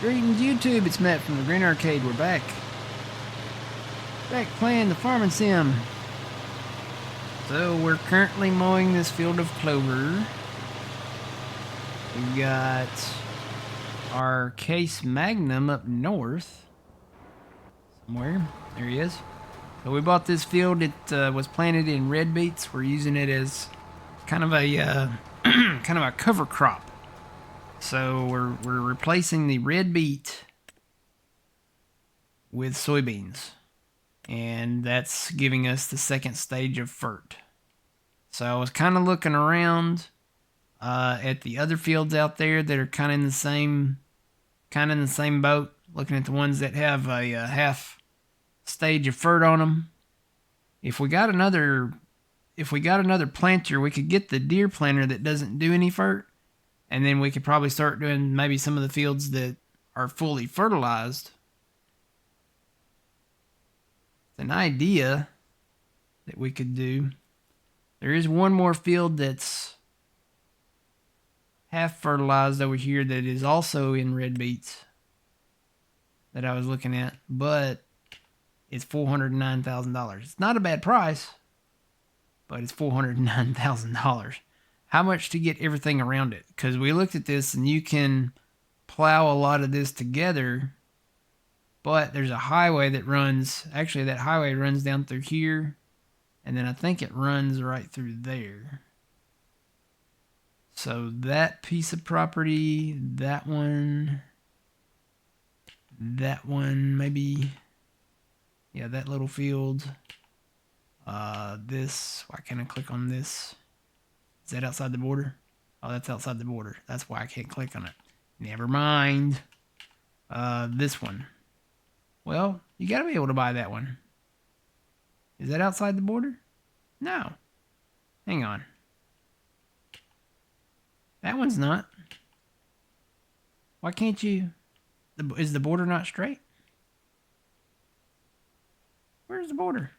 Greetings YouTube, it's Matt from the Green Arcade. We're back playing the farming sim. So we're currently mowing this field of clover. We've got our Case Magnum up north somewhere. There he is. So we bought this field. It was planted in red beets. We're using it as kind of a kind of a cover crop. So we're replacing the red beet with soybeans, and that's giving us the second stage of FERT. So I was kind of looking around at the other fields out there that are kind of in the same boat, looking at the ones that have a half stage of FERT on them. If we got another planter, we could get the deer planter that doesn't do any FERT, and then we could probably start doing maybe some of the fields that are fully fertilized. It's an idea that we could do. There is one more field that's half fertilized over here that is also in red beets that I was looking at, but it's $409,000. It's not a bad price, but it's $409,000. How much to get everything around it? Because we looked at this and you can plow a lot of this together, but there's a highway that runs, actually that highway runs down through here, and then I think it runs right through there. So that piece of property, that one, maybe, yeah, that little field, this, why can't I click on this? Is that outside the border? Oh, that's outside the border. That's why I can't click on it. Never mind. This one. Well, you gotta be able to buy that one. Is that outside the border? No. Hang on. That one's not. Why can't you? Is the border not straight? Where's the border?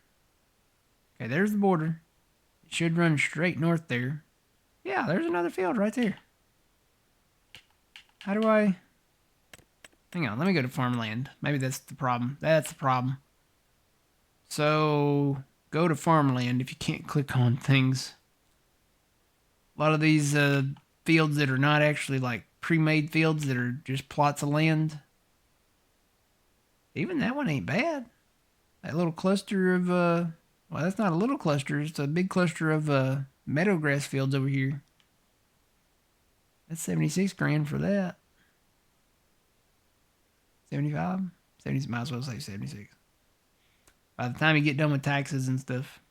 Okay, there's the border. It should run straight north there. Yeah, there's another field right there. How do I... Hang on, let me go to farmland. Maybe that's the problem. That's the problem. So, go to farmland if you can't click on things. A lot of these fields that are not actually like pre-made fields that are just plots of land. Even that one ain't bad. That little cluster of, well, that's not a little cluster. It's a big cluster of meadow grass fields over here. That's 76 grand for that. 75? 70, might as well say 76. By the time you get done with taxes and stuff.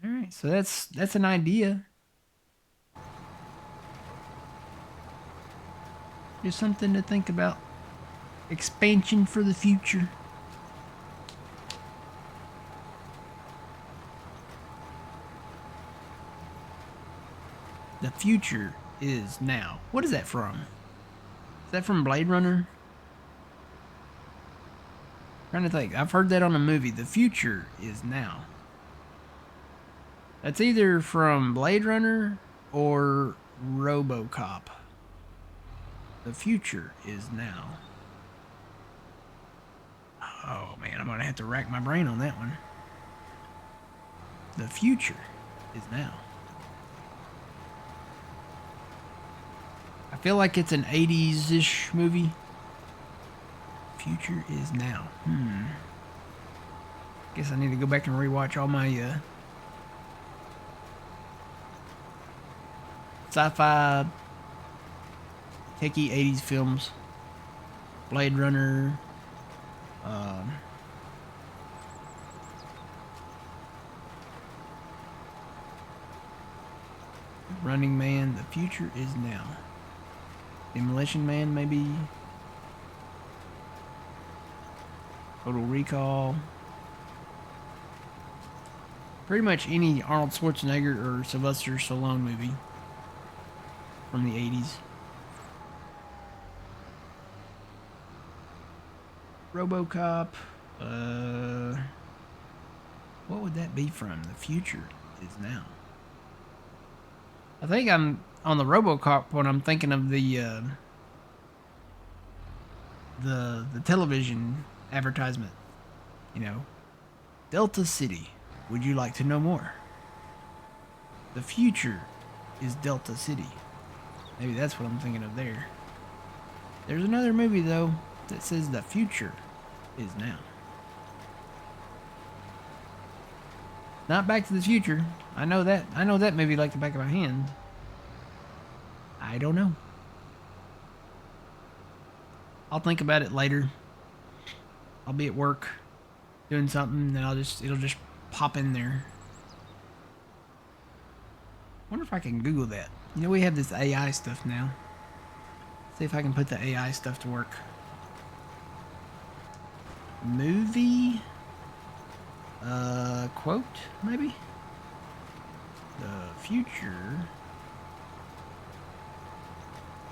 Alright, so that's an idea. Just something to think about. Expansion for the future. The future is now. What is that from? Is that from Blade Runner? I'm trying to think. I've heard that on a movie. The future is now. That's either from Blade Runner or RoboCop. The future is now. Oh man, I'm gonna have to rack my brain on that one. The future is now. I feel like it's an 80s-ish movie. Future is now. Guess I need to go back and rewatch all my sci-fi techie 80s films. Blade Runner. Running Man. The future is now. Demolition Man, maybe. Total Recall. Pretty much any Arnold Schwarzenegger or Sylvester Stallone movie from the 80s. RoboCop. What would that be from? The future is now. I think I'm on the RoboCop one. I'm thinking of the the television advertisement. You know, Delta City. Would you like to know more? The future is Delta City. Maybe that's what I'm thinking of there. There's another movie though that says the future is now. Not Back to the Future. I know that. I know that movie like the back of my hand. I don't know. I'll think about it later. I'll be at work doing something, and it'll just pop in there. Wonder if I can Google that. You know, we have this AI stuff now. See if I can put the AI stuff to work. Movie quote, maybe? The future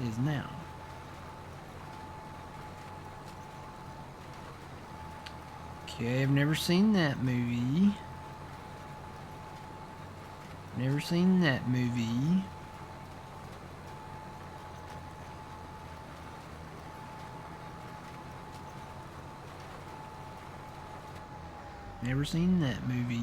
is now. Okay, I've never seen that movie. Never seen that movie. Never seen that movie.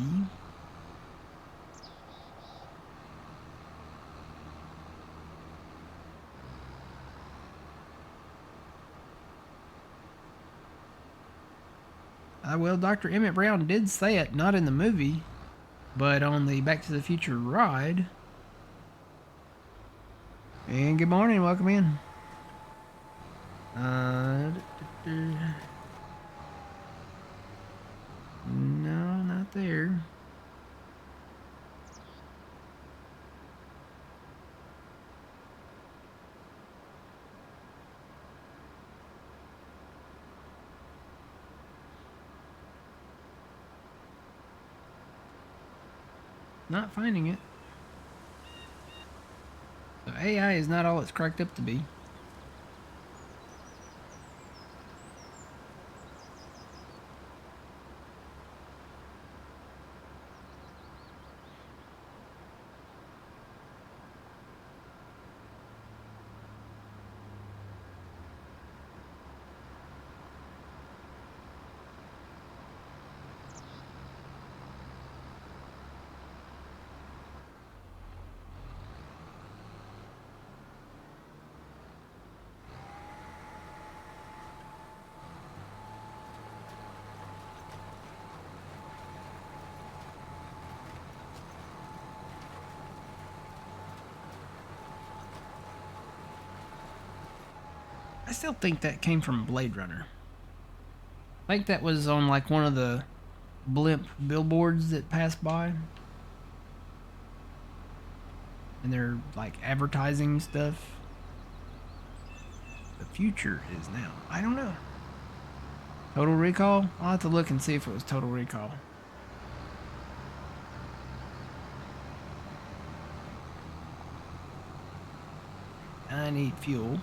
Well, Dr. Emmett Brown did say it, not in the movie, but on the Back to the Future ride. And good morning, welcome in. No, not there. Not finding it. So AI is not all it's cracked up to be. I still think that came from Blade Runner. I think that was on like one of the blimp billboards that passed by. And they're like advertising stuff. The future is now. I don't know. Total Recall? I'll have to look and see if it was Total Recall. I need fuel.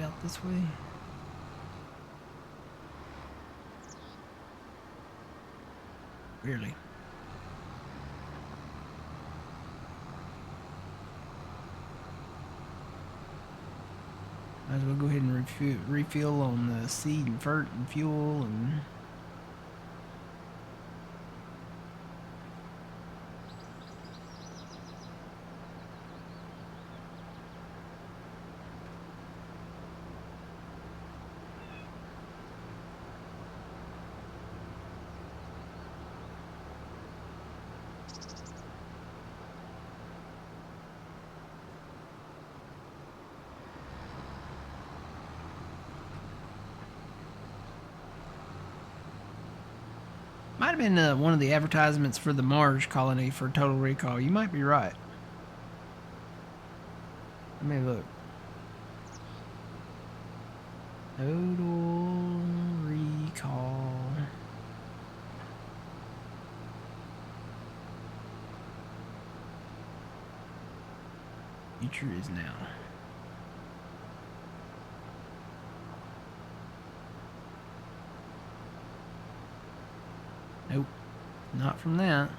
Out this way. Really? Might as well go ahead and refill on the seed and fert and fuel and... Might have been one of the advertisements for the Mars colony for Total Recall. You might be right. Let me look. Total Recall. future is now. Nope, not from that.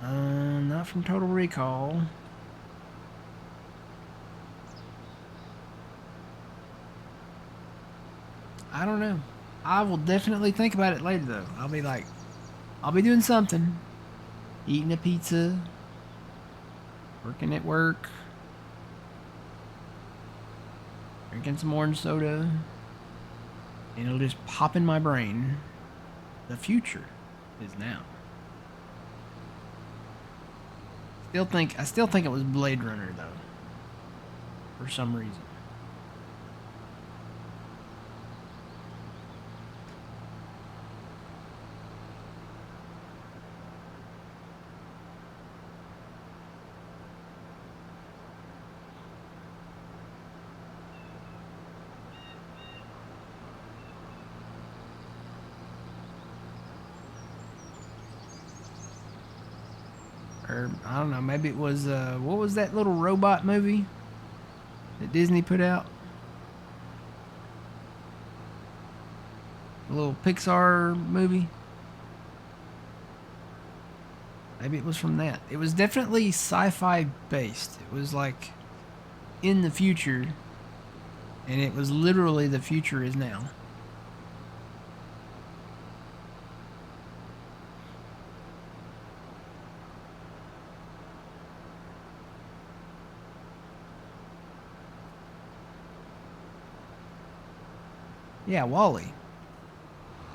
Not from Total Recall. I don't know. I will definitely think about it later, though. I'll be doing something. Eating a pizza. Working at work. Drinking some orange soda. And it'll just pop in my brain. The future is now. I still think it was Blade Runner, though. For some reason. Or, I don't know, maybe it was, what was that little robot movie that Disney put out? A little Pixar movie? Maybe it was from that. It was definitely sci-fi based. It was like in the future, and it was literally the future is now. Yeah, Wally.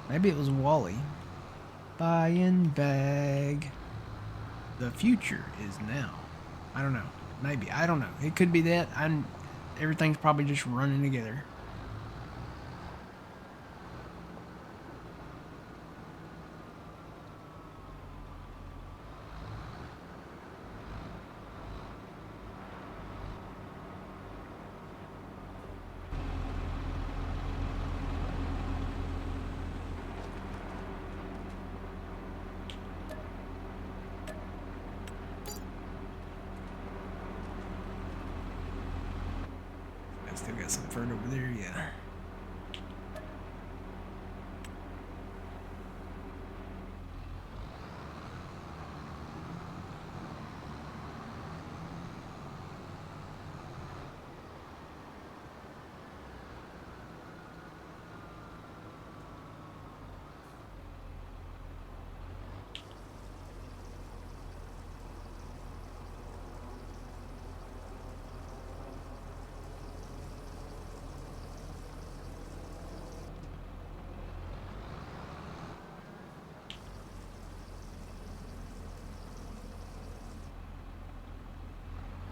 Maybe it was Wally. Buying bag. The future is now. I don't know. Maybe. I don't know. It could be that. Everything's probably just running together. Still got some fur over there, yeah.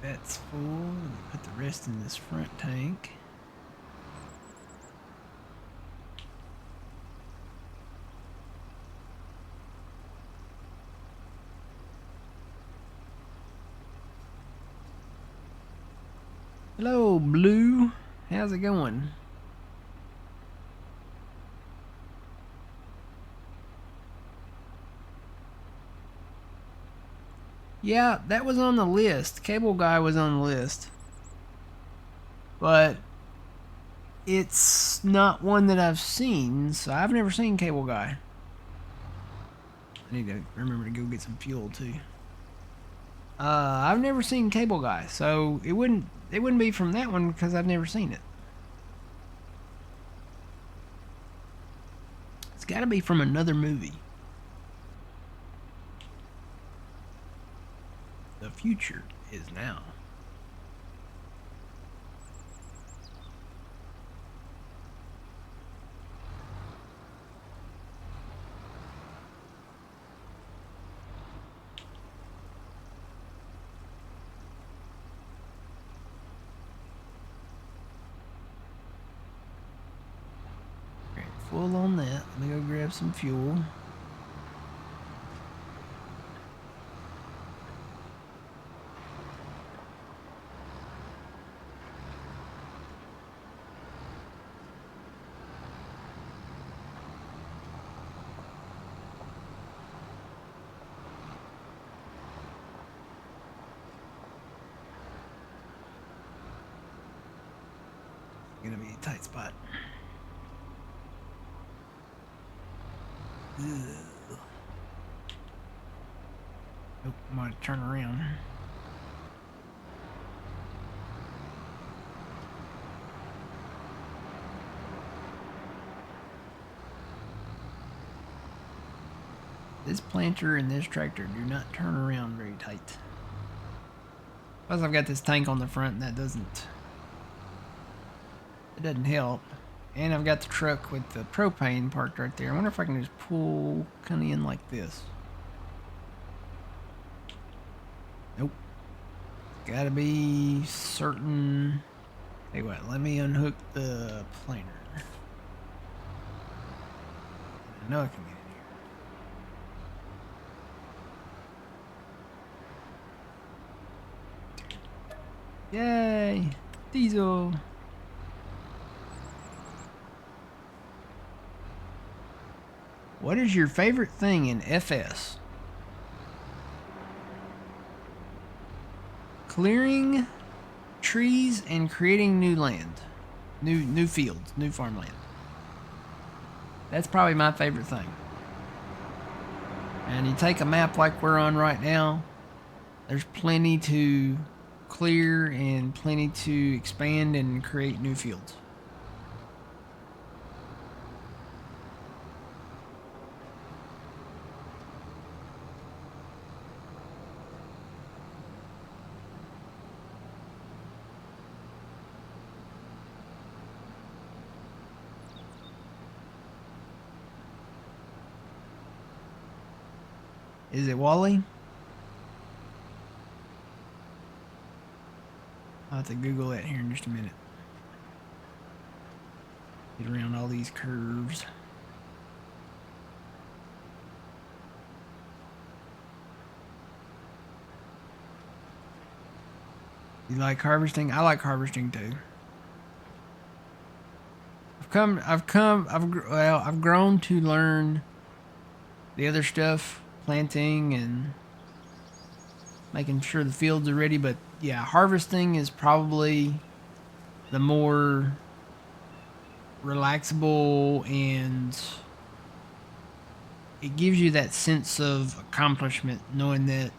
That's full. Put the rest in this front tank. Hello, Blue. How's it going? Yeah, that was on the list. Cable Guy was on the list. But it's not one that I've seen, so I've never seen Cable Guy. I need to remember to go get some fuel too. I've never seen Cable Guy, so it wouldn't be from that one because I've never seen it. It's got to be from another movie. The future is now. Full on that. Let me go grab some fuel. gonna be a tight spot. Ugh. Nope, I'm gonna turn around. This planter and this tractor do not turn around very tight. Plus I've got this tank on the front and that doesn't help. And I've got the truck with the propane parked right there. I wonder if I can just pull kind of in like this. Nope. Gotta be certain. Hey, what? Let me unhook the planer. I know I can get in here. Yay! Diesel! What is your favorite thing in FS? Clearing trees and creating new land. New fields, new farmland. That's probably my favorite thing. And you take a map like we're on right now, there's plenty to clear and plenty to expand and create new fields. Is it Wally? I'll have to Google that here in just a minute. Get around all these curves. You like harvesting? I like harvesting too. I've grown to learn the other stuff, planting and making sure the fields are ready, but yeah, harvesting is probably the more relaxable, and it gives you that sense of accomplishment knowing that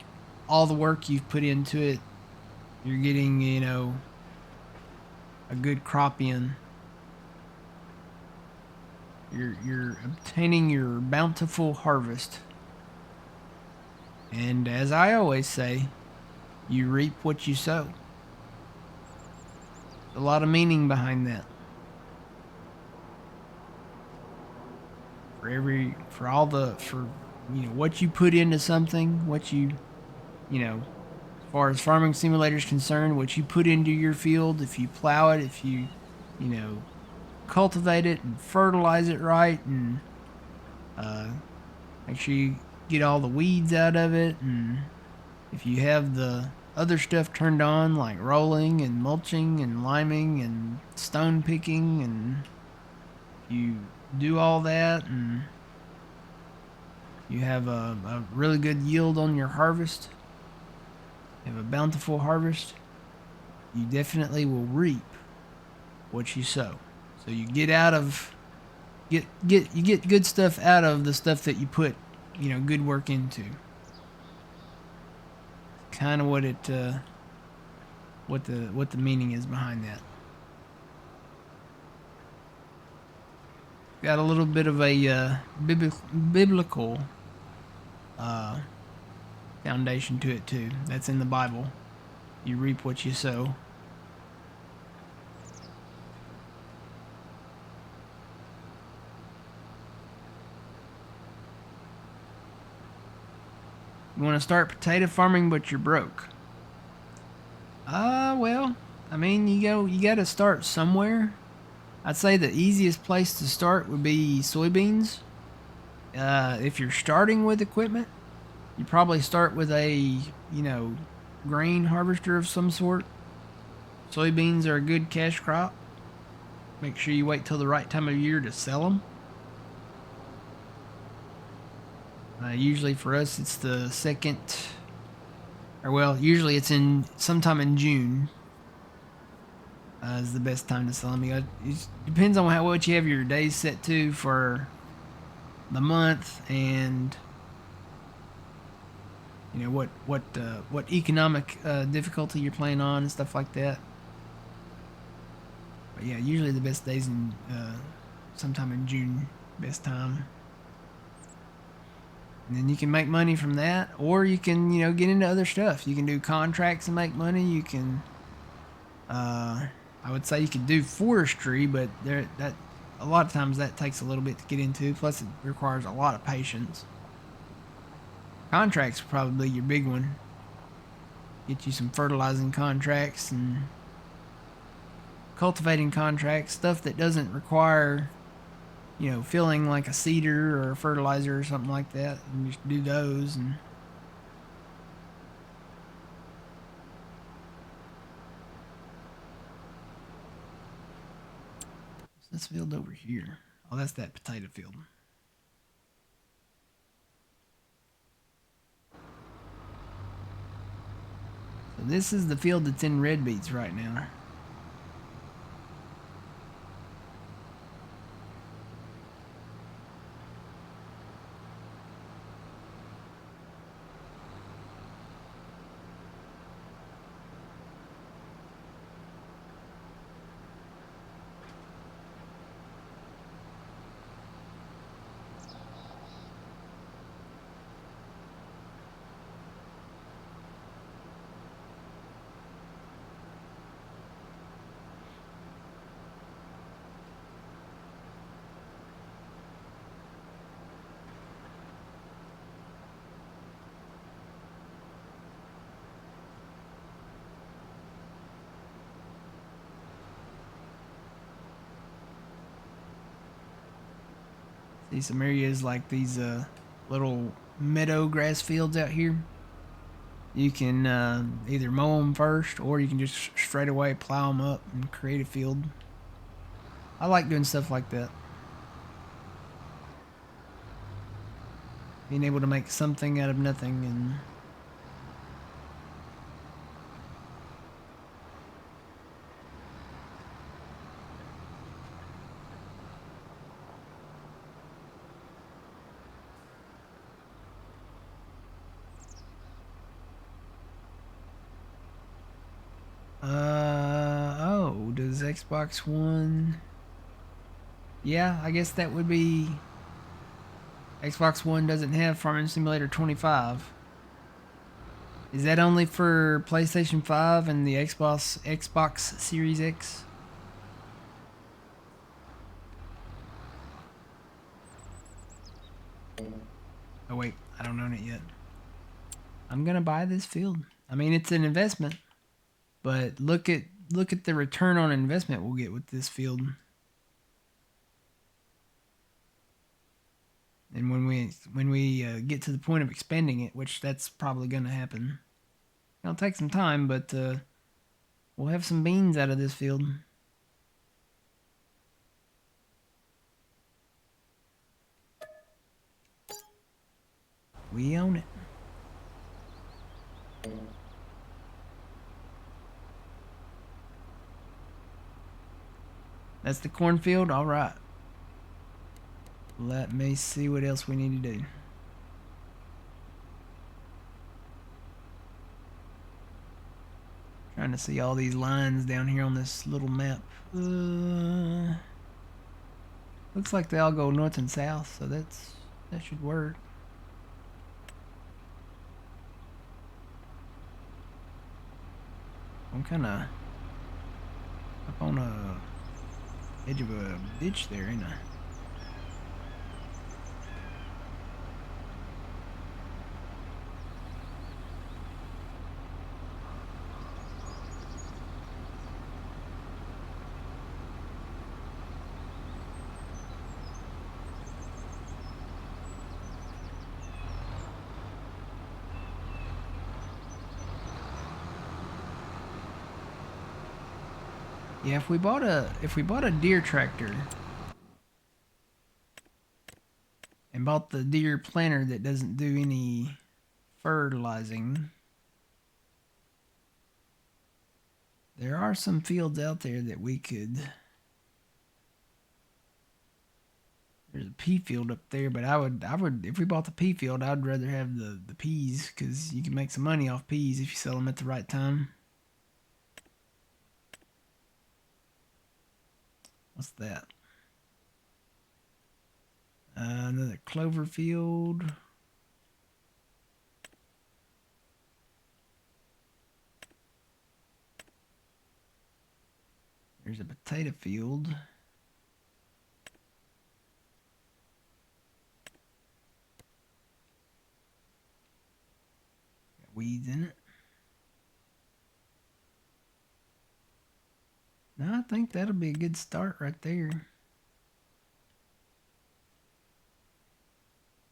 all the work you've put into it, you're getting, you know, a good crop in. You're obtaining your bountiful harvest. And as I always say, you reap what you sow. A lot of meaning behind that. For what you put into something, what you know, as far as Farming Simulator is concerned, what you put into your field, if you plow it, if you cultivate it and fertilize it right, and make sure you get all the weeds out of it, and if you have the other stuff turned on like rolling and mulching and liming and stone picking, and you do all that and you have a really good yield on your harvest, you have a bountiful harvest, you definitely will reap what you sow. So you get good stuff out of the stuff that you put, good work into. Kind of what the meaning is behind that. Got a little bit of a biblical foundation to it too. That's in the Bible. You reap what you sow. You want to start potato farming, but you're broke. Well, I mean, you got to start somewhere. I'd say the easiest place to start would be soybeans. If you're starting with equipment, you probably start with a, grain harvester of some sort. Soybeans are a good cash crop. Make sure you wait till the right time of year to sell them. Usually for us, it's the second, usually it's sometime in June. is the best time to sell them. It depends on how what you have your days set to for the month, and you know what economic difficulty you're playing on and stuff like that. But yeah, usually the best days in sometime in June, best time. And then you can make money from that, or you can get into other stuff. You can do contracts and make money. You can, I would say you could do forestry, but that a lot of times that takes a little bit to get into. Plus, it requires a lot of patience. Contracts are probably your big one. Get you some fertilizing contracts and cultivating contracts, stuff that doesn't require, filling like a seeder or a fertilizer or something like that. And just do those and this field over here. Oh, that's that potato field. So this is the field that's in red beets right now. See some areas like these little meadow grass fields out here. You can either mow them first, or you can just straight away plow them up and create a field. I like doing stuff like that. Being able to make something out of nothing. And oh, does Xbox One? Yeah, I guess that would be. Xbox One doesn't have Farming Simulator 25. Is that only for PlayStation 5 and the Xbox Series X? Oh wait, I don't own it yet. I'm gonna buy this field. I mean, it's an investment, but look at the return on investment we'll get with this field. And when we get to the point of expanding it, which that's probably gonna happen, it'll take some time, but we'll have some beans out of this field. We own it. That's the cornfield? Alright. Let me see what else we need to do. Trying to see all these lines down here on this little map. Looks like they all go north and south, so that should work. I'm kind of up on a edge of a ditch there, ain't I? Yeah, if we bought a deer tractor and bought the deer planter that doesn't do any fertilizing, There are some fields out there that we could. There's a pea field up there, but I would, if we bought the pea field, I'd rather have the peas because you can make some money off peas if you sell them at the right time. What's that? Another clover field. There's a potato field. Got weeds in it. No, I think that'll be a good start right there.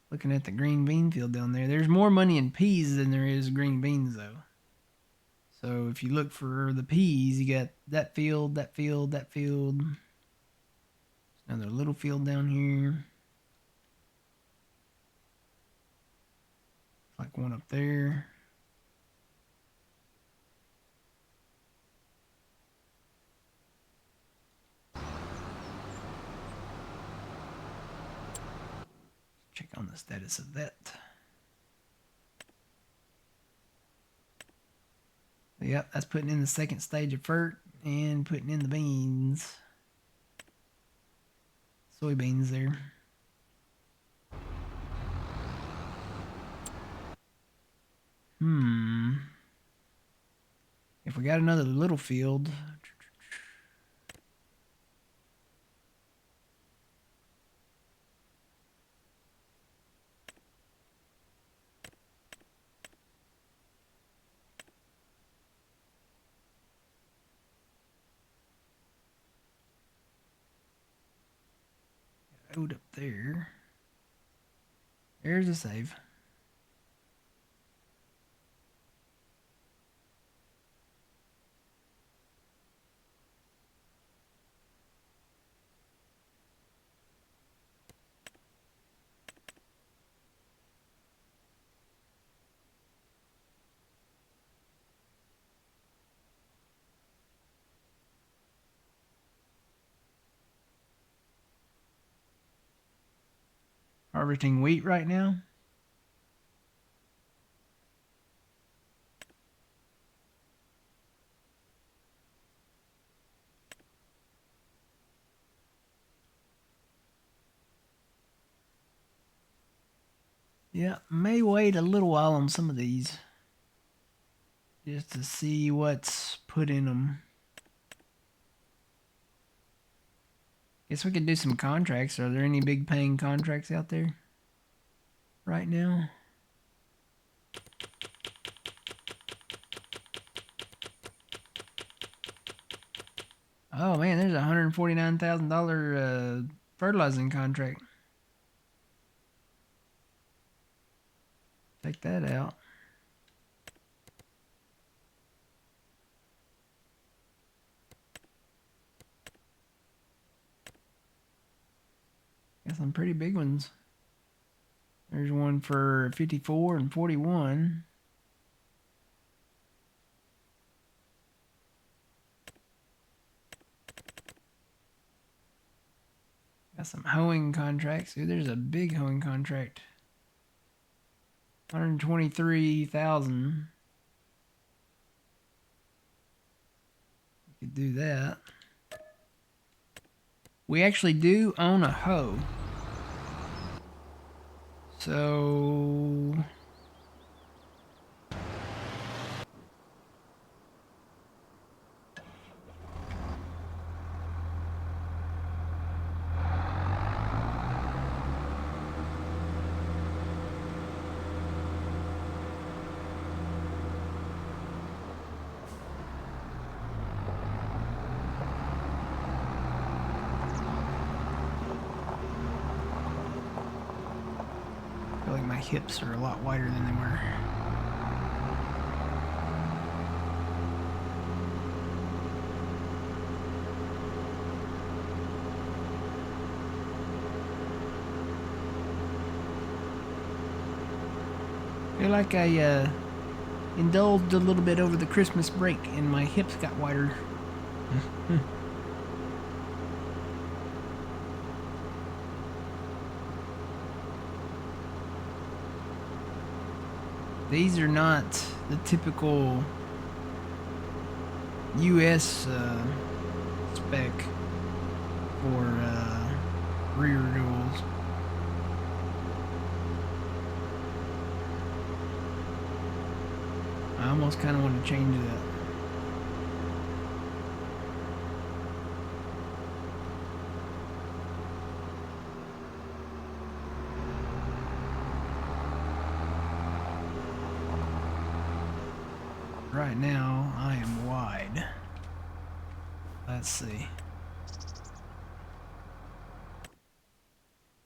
Looking at the green bean field down there. There's more money in peas than there is green beans, though. So if you look for the peas, you got that field, that field, that field. There's another little field down here. Like one up there. Check on the status of that. Yep, that's putting in the second stage of FERT and putting in the beans. Soybeans there. If we got another little field. Ode up there. There's a save. Harvesting wheat right now. Yeah, may wait a little while on some of these. Just to see what's put in them. Guess we could do some contracts. Are there any big paying contracts out there right now? Oh man, there's a $149,000 fertilizing contract. Take that out. Got some pretty big ones. There's one for 54 and 41. Got some hoeing contracts. Ooh, there's a big hoeing contract. 123,000. We could do that. We actually do own a hoe. So I feel like my hips are a lot wider than they were. I feel like I indulged a little bit over the Christmas break and my hips got wider. These are not the typical US spec for rear duals. I almost kind of want to change that. Right now, I am wide. Let's see.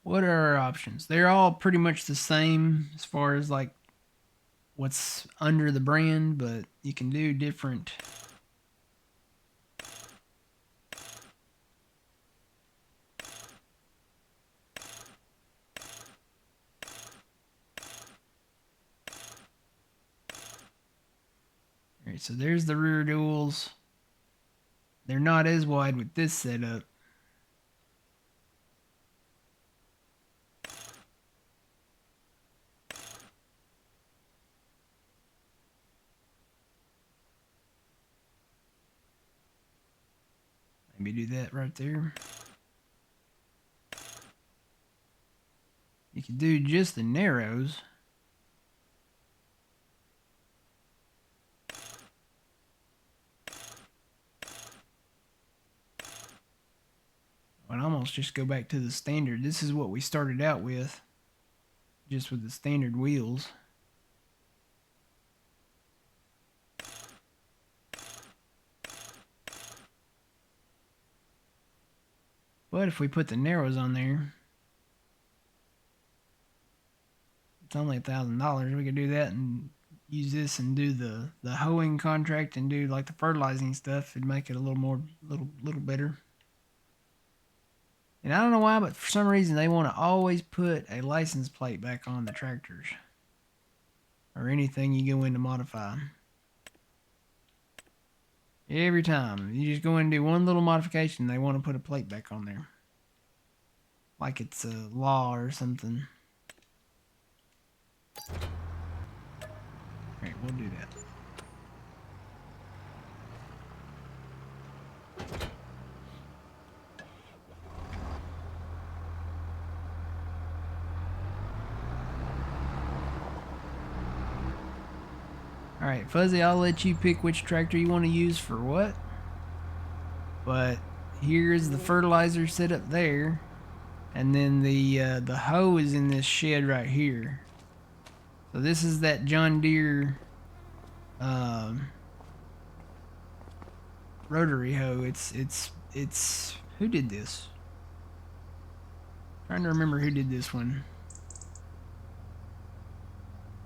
What are our options? They're all pretty much the same as far as like what's under the brand, but you can do different. Alright, so there's the rear duals. They're not as wide with this setup. Maybe do that right there. You can do just the narrows. I'd almost just go back to the standard. This is what we started out with, just with the standard wheels. But if we put the narrows on there, it's only $1,000. We could do that and use this and do the hoeing contract and do like the fertilizing stuff. It'd make it a little better. And I don't know why, but for some reason they want to always put a license plate back on the tractors or anything you go in to modify. Every time you just go in and do one little modification, they want to put a plate back on there, like it's a law or something. Alright, we'll do that. Alright, Fuzzy, I'll let you pick which tractor you want to use for what. But here's the fertilizer set up there. And then the hoe is in this shed right here. So this is that John Deere rotary hoe. It's who did this? Trying to remember who did this one.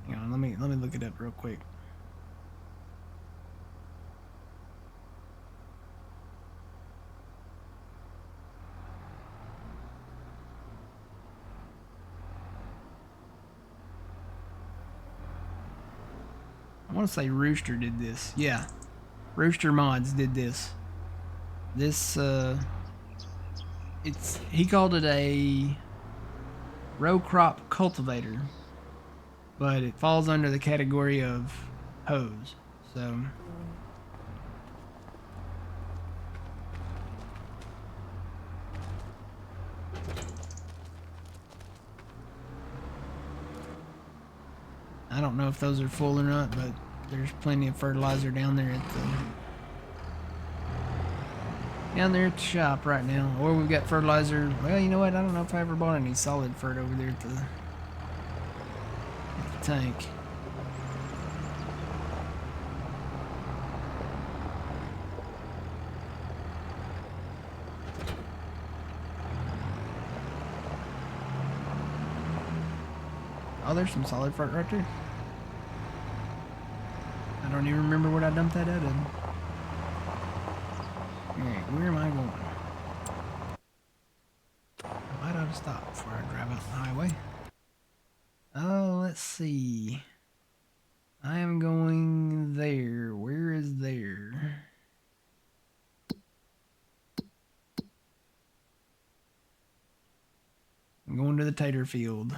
Hang on, let me look it up real quick. I want to say Rooster did this. Yeah, Rooster Mods did this. This he called it a row crop cultivator, but it falls under the category of hose. So I don't know if those are full or not, but there's plenty of fertilizer down there at the shop right now. Or we've got fertilizer. Well, you know what? I don't know if I ever bought any solid fert over there at the tank. Oh, there's some solid fert right there. I don't even remember what I dumped that out of. Alright, where am I going? I might ought to stop before I drive out the highway. Oh, let's see. I am going I'm going to the tater field.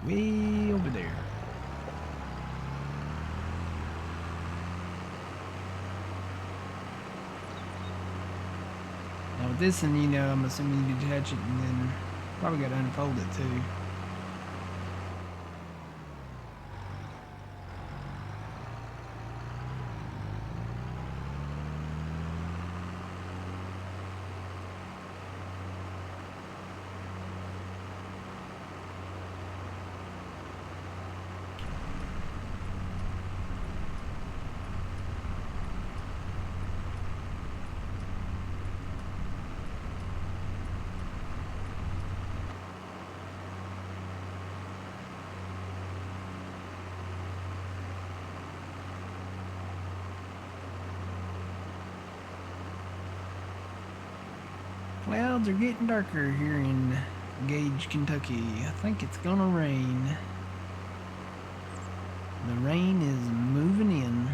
Way over there. Now with this one, you know, I'm assuming you detach it and then probably got to unfold it too. Clouds are getting darker here in Gage, Kentucky. I think it's gonna rain. The rain is moving in.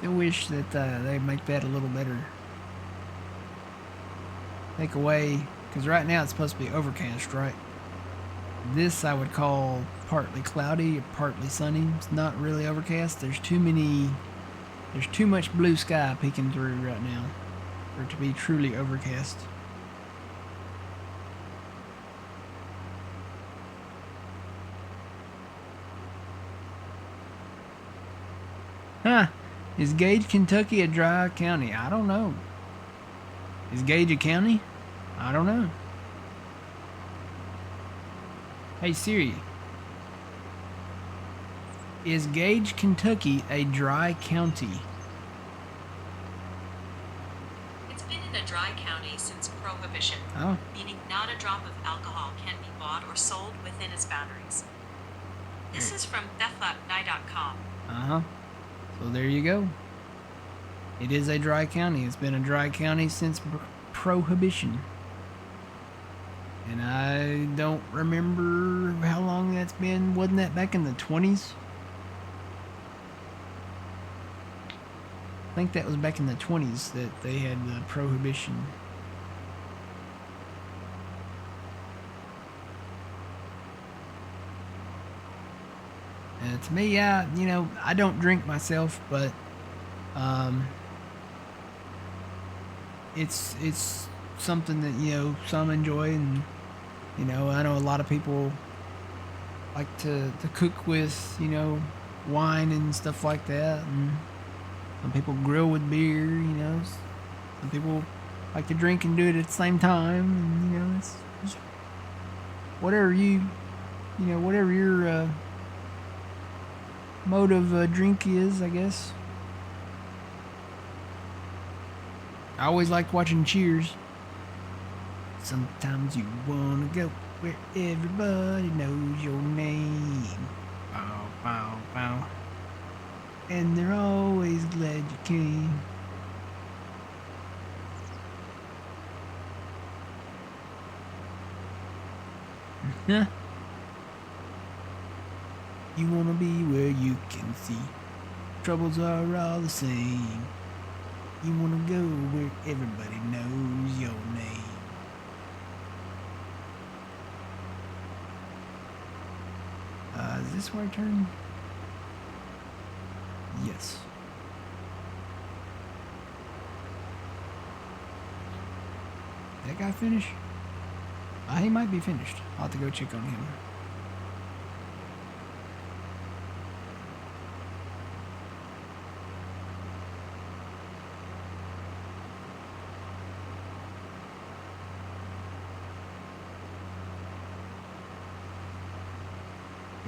I wish that they'd make that a little better. Take away, because right now it's supposed to be overcast, right? This I would call partly cloudy or partly sunny. It's not really overcast. There's too much blue sky peeking through right now for it to be truly overcast. Huh. Is Gage, Kentucky a dry county? I don't know. Is Gage a county? I don't know. Hey Siri. Is Gage, Kentucky a dry county? It's been in a dry county since Prohibition, meaning not a drop of alcohol can be bought or sold within its boundaries. This is from deathlabni.com. Uh-huh. So there you go. It is a dry county. It's been a dry county since Prohibition. And I don't remember how long that's been. Wasn't that back in the 20s? I think that was back in the 20s that they had the Prohibition. To me, you know, I don't drink myself, but it's something that, you know, some enjoy, and you know, I know a lot of people like to cook with, you know, wine and stuff like that, and some people grill with beer, you know, some people like to drink and do it at the same time, and you know, it's just whatever whatever your mode of drink is, I guess. I always like watching Cheers. Sometimes you wanna go where everybody knows your name. Bow, bow, bow. And they're always glad you came. Huh? You wanna be where you can see. Troubles are all the same. You wanna go where everybody knows your name. Is this where I turn? Yes. That guy finished? He might be finished. I'll have to go check on him.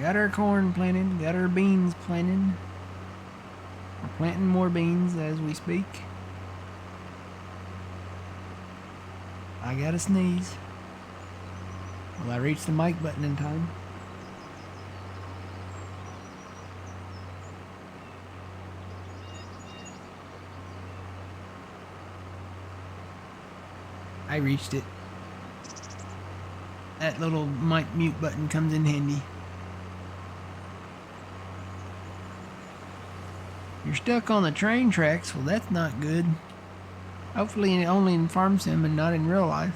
Got our corn planted, got our beans planted. We're planting more beans as we speak. I gotta sneeze. Will I reach the mic button in time? I reached it. That little mic mute button comes in handy. You're stuck on the train tracks. Well, that's not good. Hopefully only in farm sim and not in real life.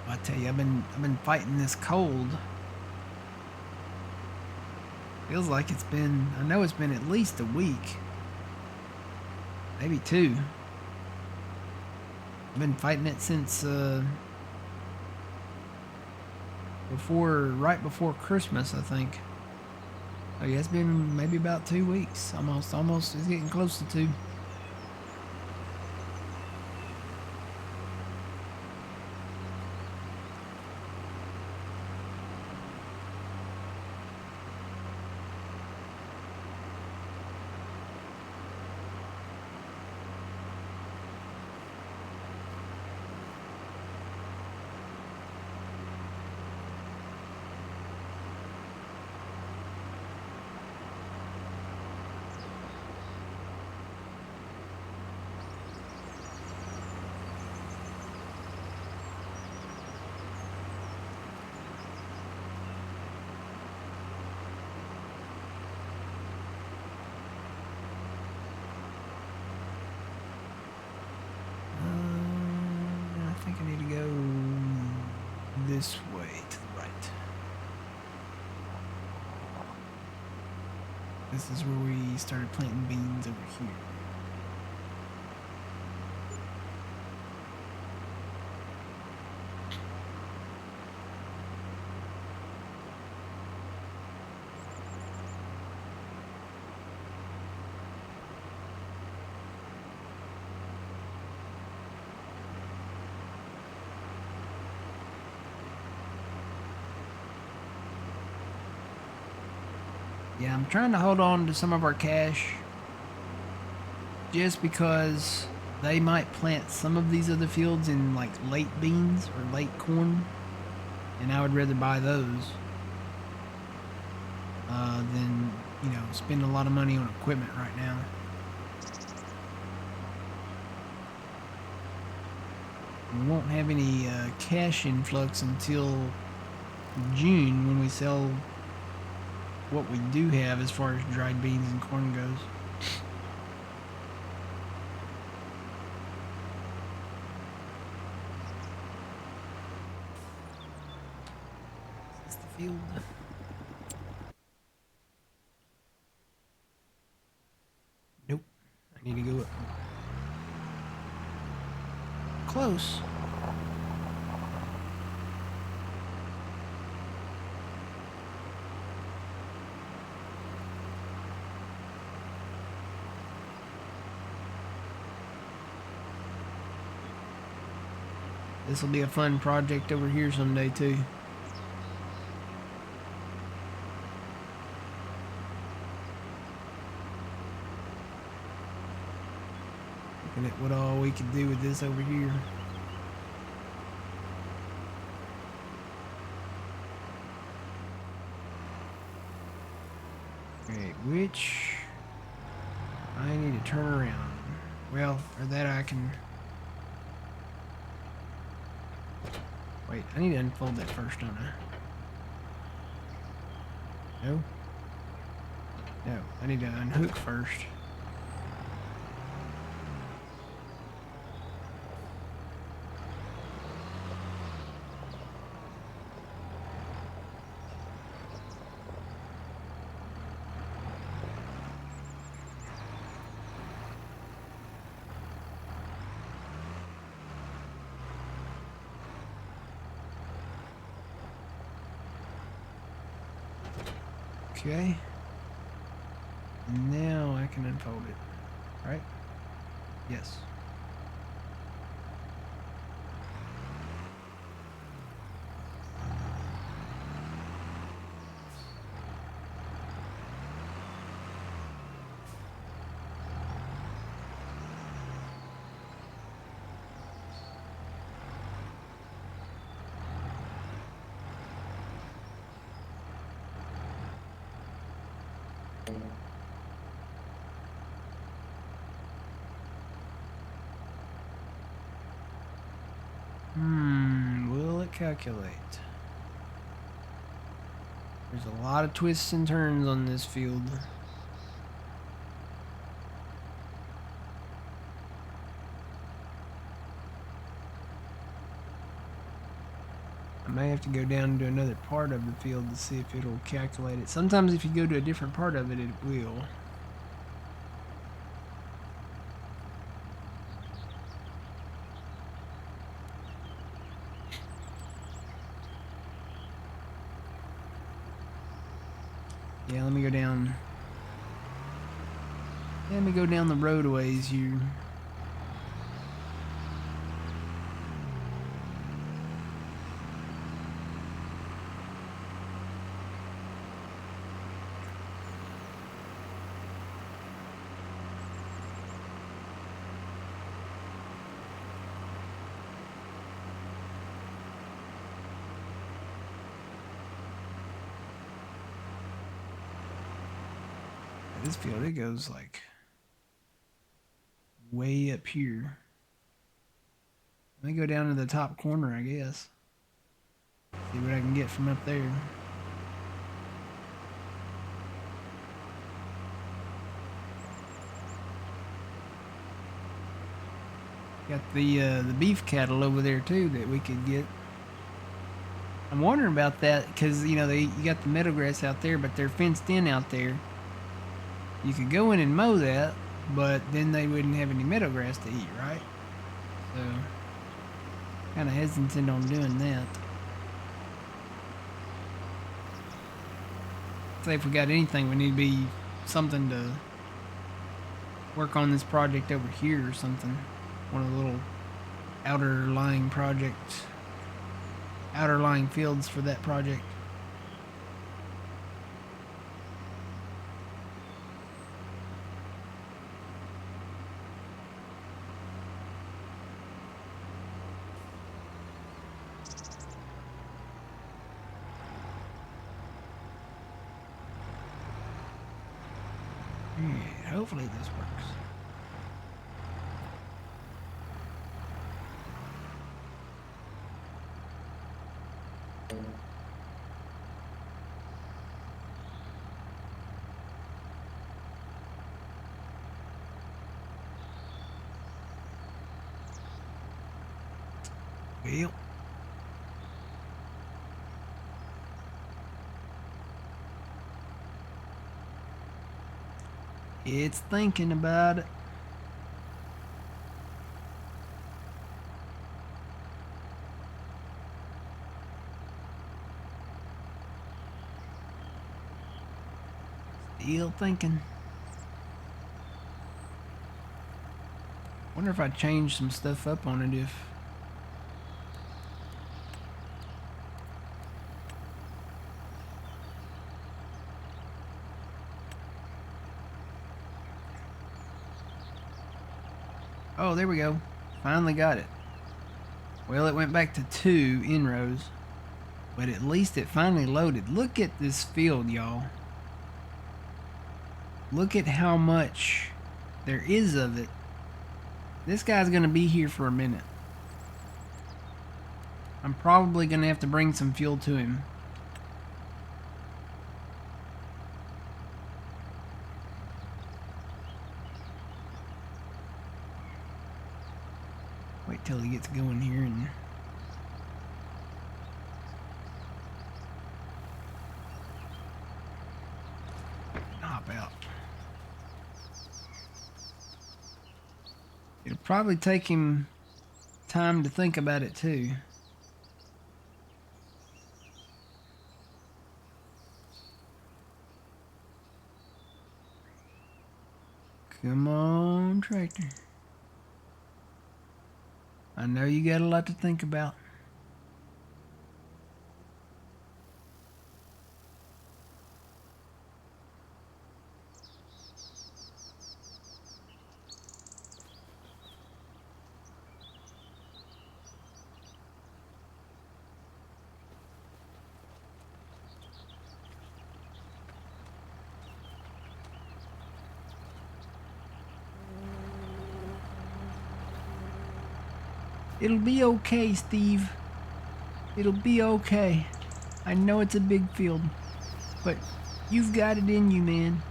I tell you, I've been fighting this cold. Feels like it's been, I know it's been at least a week. Maybe 2. I've been fighting it since right before Christmas, I think. Oh yeah, it's been maybe about 2 weeks. Almost, it's getting close to 2. I think I need to go this way to the right. This is where we started planting beans over here. Yeah, I'm trying to hold on to some of our cash just because they might plant some of these other fields in like late beans or late corn, and I would rather buy those than, you know, spend a lot of money on equipment right now. We won't have any cash influx until June when we sell what we do have as far as dried beans and corn goes. Is this the field? Nope. I need to go up. Close. This will be a fun project over here someday too. Looking at what all we could do with this over here. Okay, which I need to turn around. Well, or that I can. Wait, I need to unfold that first, don't I? No? No, I need to unhook first. Okay. Now I can unfold it. Right? Yes. Will it calculate? There's a lot of twists and turns on this field. I may have to go down to another part of the field to see if it'll calculate it. Sometimes if you go to a different part of it, it will. Yeah, let me go down. Let me go down the roadways here. This field, it goes like way up here. Let me go down to the top corner, I guess. See what I can get from up there. Got the beef cattle over there too that we could get. I'm wondering about that because you got the meadow grass out there, but they're fenced in out there. You could go in and mow that, but then they wouldn't have any meadow grass to eat, right? So, kind of hesitant on doing that. Say if we got anything, we need to be something to work on this project over here or something. One of the little outer lying fields for that project. Yeah, hopefully this works. Well, it's thinking about it. Still thinking. Wonder if I change some stuff up on it if. Oh, there we go. Finally got it. Well, it went back to 2 inrows, but at least it finally loaded. Look at this field, y'all. Look at how much there is of it. This guy's going to be here for a minute. I'm probably going to have to bring some fuel to him. Wait till he gets going here and hop out. It'll probably take him time to think about it too. Come on, tractor. I know you got a lot to think about. It'll be okay, Steve. It'll be okay. I know it's a big field, but you've got it in you, man.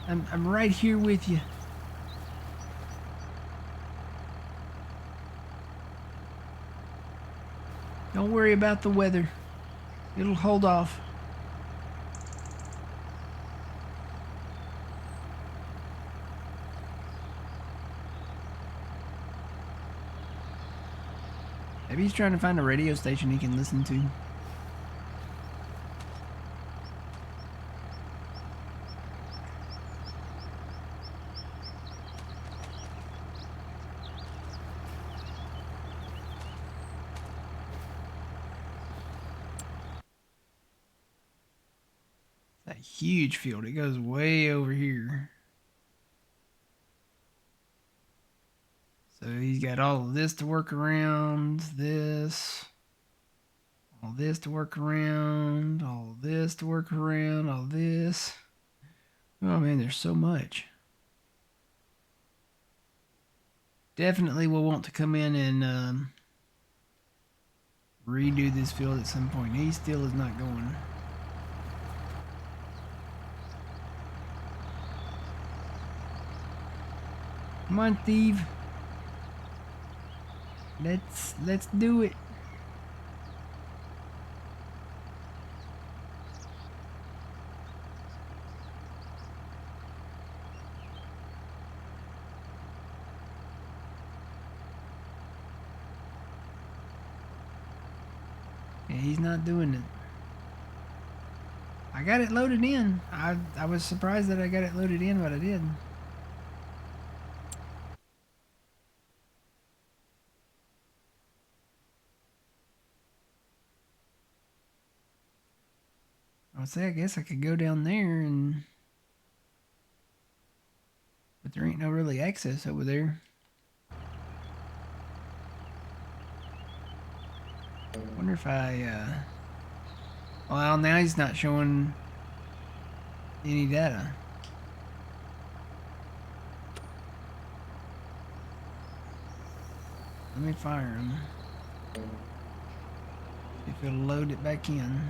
I'm right here with you. Don't worry about the weather. It'll hold off. Maybe he's trying to find a radio station he can listen to. That huge field. It goes way over here. So he's got all of this to work around, this, all this to work around, all this to work around, all this. Oh man, there's so much. Definitely will want to come in and redo this field at some point. He still is not going. Come on, Steve. Let's do it. Yeah, he's not doing it. I got it loaded in. I was surprised that I got it loaded in, but I did. I would say I guess I could go down there and, but there ain't no really access over there. Wonder if well, now he's not showing any data. Let me fire him. If it'll load it back in.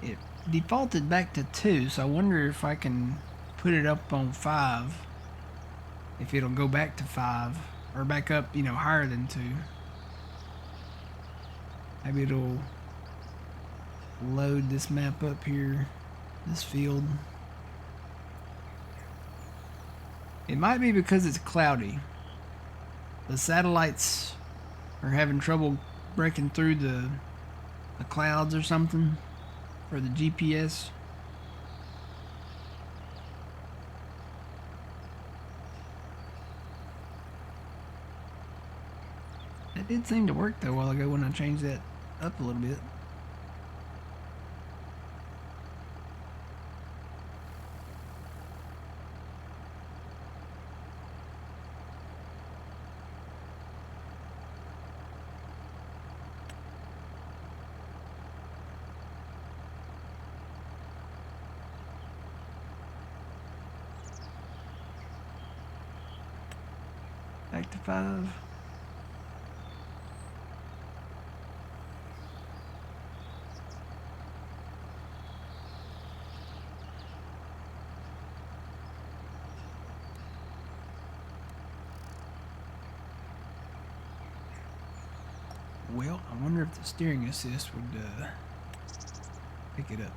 It defaulted back to 2, so I wonder if I can put it up on 5. If it'll go back to 5 or back up, you know, higher than 2. Maybe it'll load this map up here, this field. It might be because it's cloudy. The satellites are having trouble breaking through the clouds or something for the GPS. It did seem to work though a while ago when I changed that up a little bit. Back to 5. Well, I wonder if the steering assist would pick it up.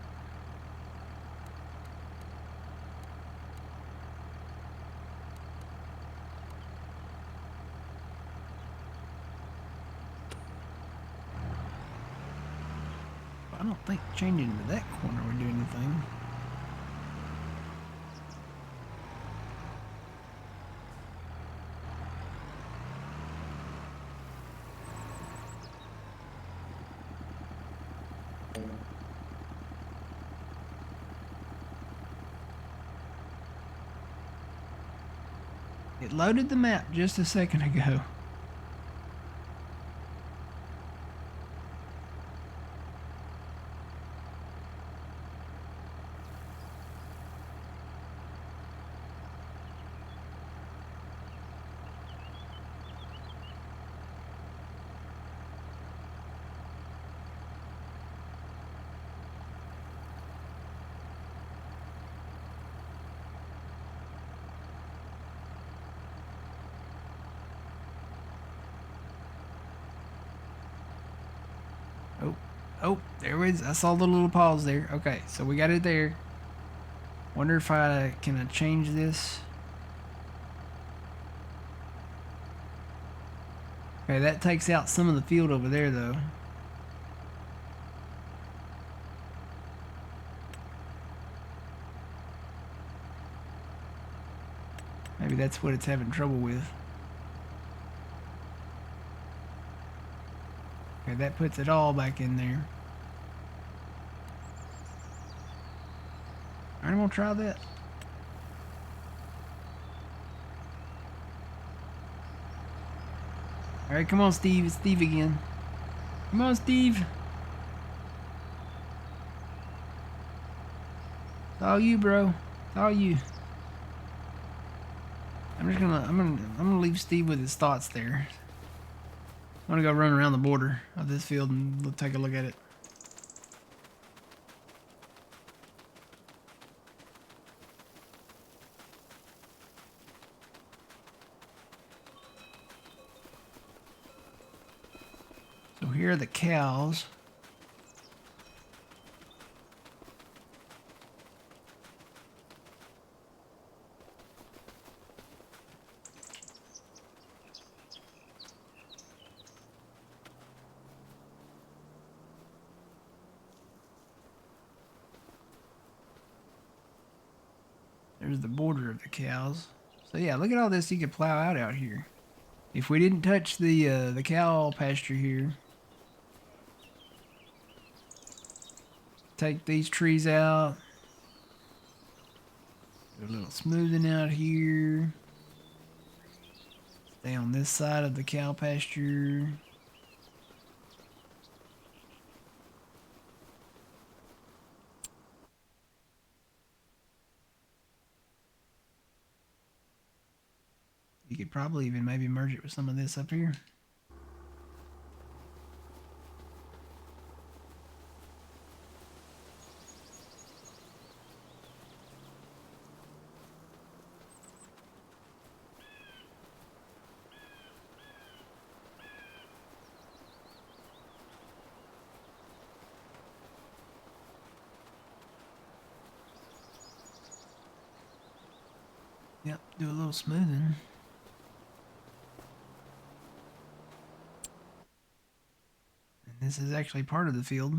I don't think changing to that corner would do anything. It loaded the map just a second ago. Oh, there it is. I saw the little pause there. Okay, so we got it there. Wonder if I can change this. Okay, that takes out some of the field over there, though. Maybe that's what it's having trouble with. Okay, that puts it all back in there. Alright, I'm gonna try that. Alright, come on, Steve. It's Steve again. Come on, Steve. It's all you, bro. It's all you. I'm gonna leave Steve with his thoughts there. I'm gonna go run around the border of this field and take a look at it. So here are the cows. There's the border of the cows. So yeah, look at all this you could plow out here. If we didn't touch the cow pasture here, take these trees out, do a little smoothing out here, stay on this side of the cow pasture. You could probably even maybe merge it with some of this up here. Yep, do a little smoothing. And this is actually part of the field.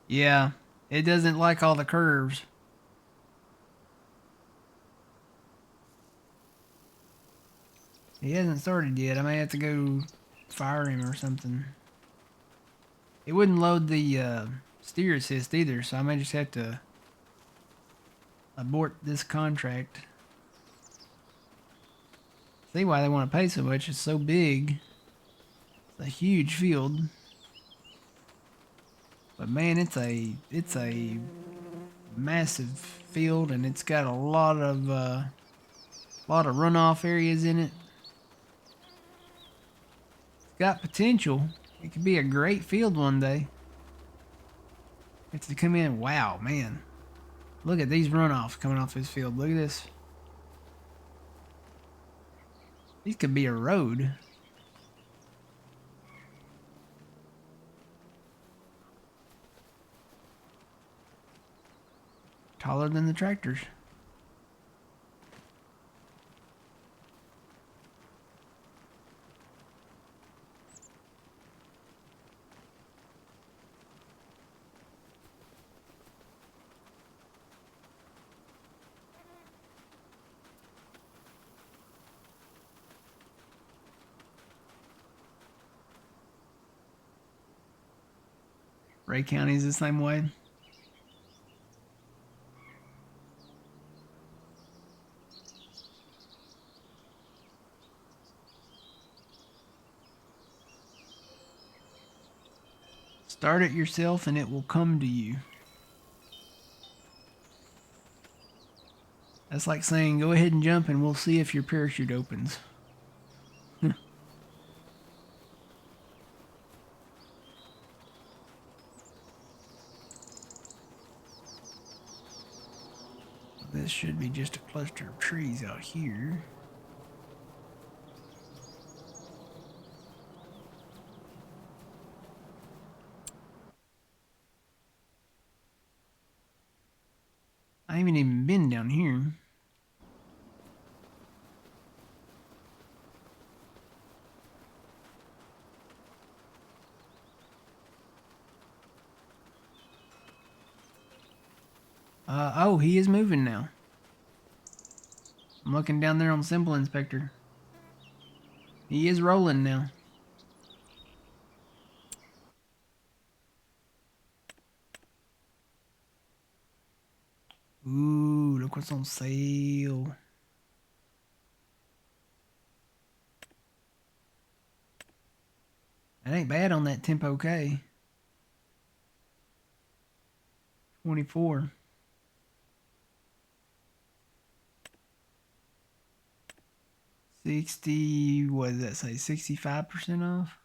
Yeah, it doesn't like all the curves. He hasn't started yet. I may have to go fire him or something. It wouldn't load the steer assist either, so I may just have to abort this contract. See why they want to pay so much. It's so big. It's a huge field. But man, it's a massive field, and it's got a lot of runoff areas in it. It's got potential. It could be a great field one day. It's to come in. Wow, man. Look at these runoffs coming off this field. Look at this. These could be a road. taller than the tractors. Ray County's the same way. Start it yourself and it will come to you. That's like saying, go ahead and jump and we'll see if your parachute opens. This should be just a cluster of trees out here. I haven't even been down here. Oh, he is moving now. I'm looking down there on Simple Inspector. He is rolling now. Ooh, look what's on sale. That ain't bad on that Tempo K. 24. 60, what does that say? 65% off?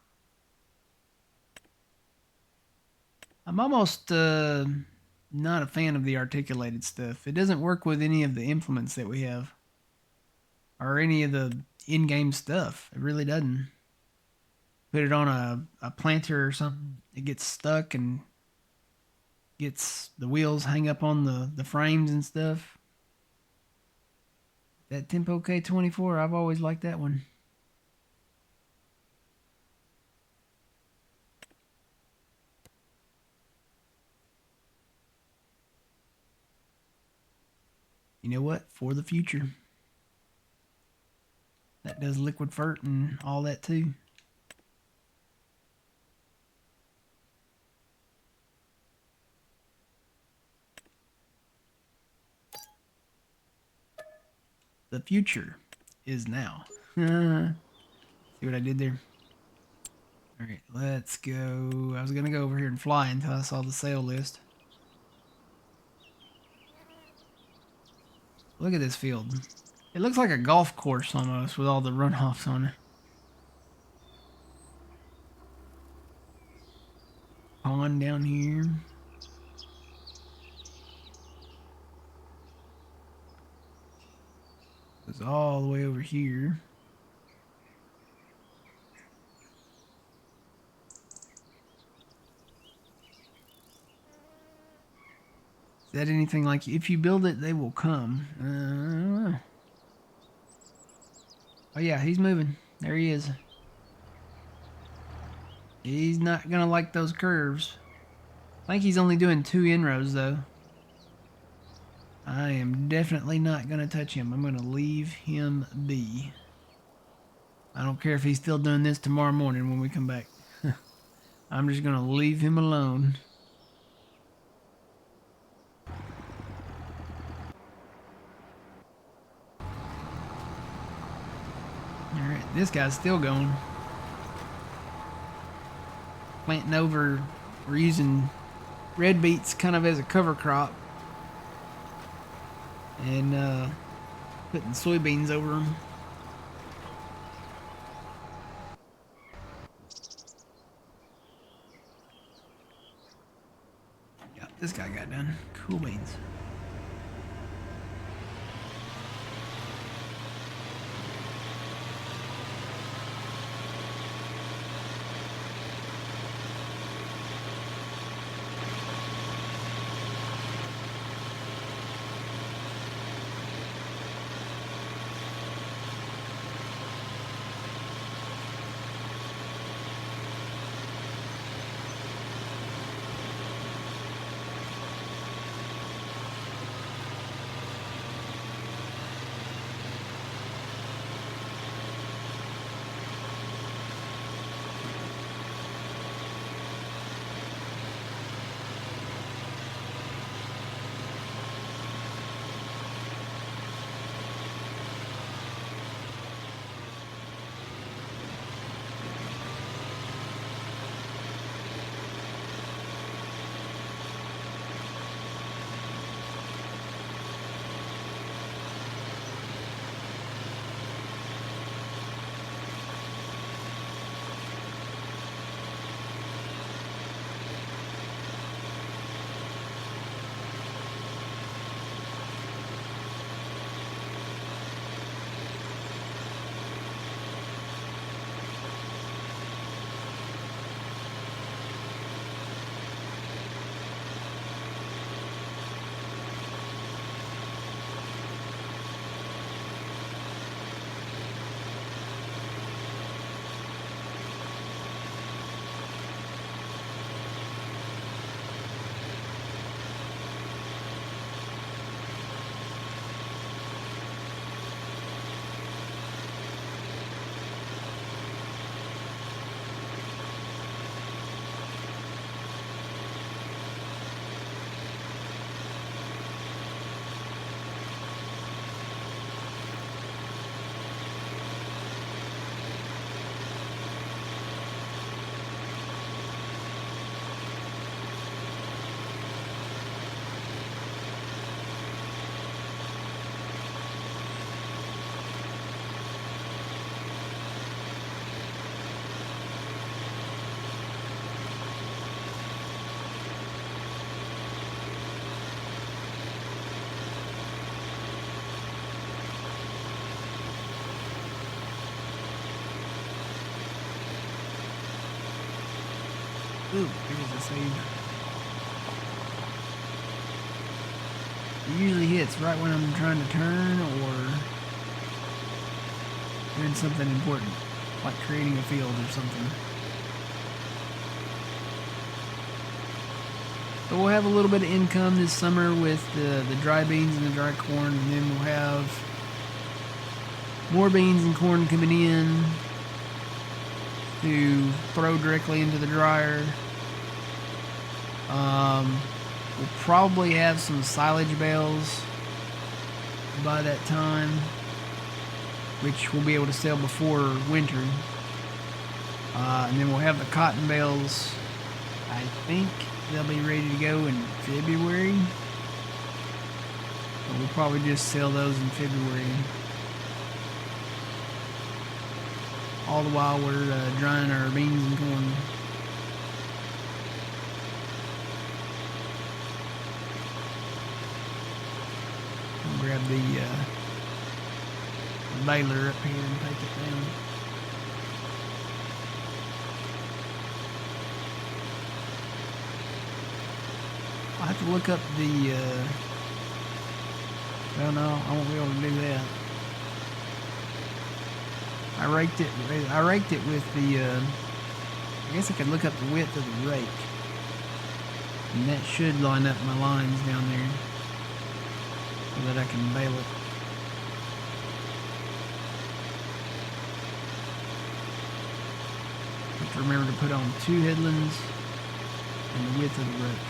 I'm almost not a fan of the articulated stuff. It doesn't work with any of the implements that we have. Or any of the in-game stuff. It really doesn't. Put it on a planter or something, it gets stuck and gets the wheels hang up on the frames and stuff. That Tempo K24, I've always liked that one. You know what? For the future. That does liquid fert and all that too. The future is now. See what I did there? Alright, let's go. I was going to go over here and fly until I saw the sale list. Look at this field. It looks like a golf course almost with all the runoffs on it. Pond down here. Goes all the way over here. Is that anything like, if you build it, they will come? Oh yeah, he's moving. There he is. He's not gonna like those curves. I think he's only doing 2 inroads though. I am definitely not gonna touch him. I'm gonna leave him be. I don't care if he's still doing this tomorrow morning when we come back. I'm just gonna leave him alone. Alright, this guy's still going. Planting over, we're using red beets kind of as a cover crop. And putting soybeans over them. Yeah, this guy got done. Cool beans. Ooh, there's a save. It usually hits right when I'm trying to turn or doing something important, like creating a field or something. But we'll have a little bit of income this summer with the dry beans and the dry corn, and then we'll have more beans and corn coming in to throw directly into the dryer. We'll probably have some silage bales by that time, which we'll be able to sell before winter. And then we'll have the cotton bales. I think they'll be ready to go in February. But we'll probably just sell those in February. All the while we're drying our beans and corn. I'll grab the baler up here and take it down. I'll have to look up the, well no, I won't be able to do that. I raked it with the, I guess I could look up the width of the rake. And that should line up my lines down there so that I can bale it. Have to remember to put on 2 headlands and the width of the rake.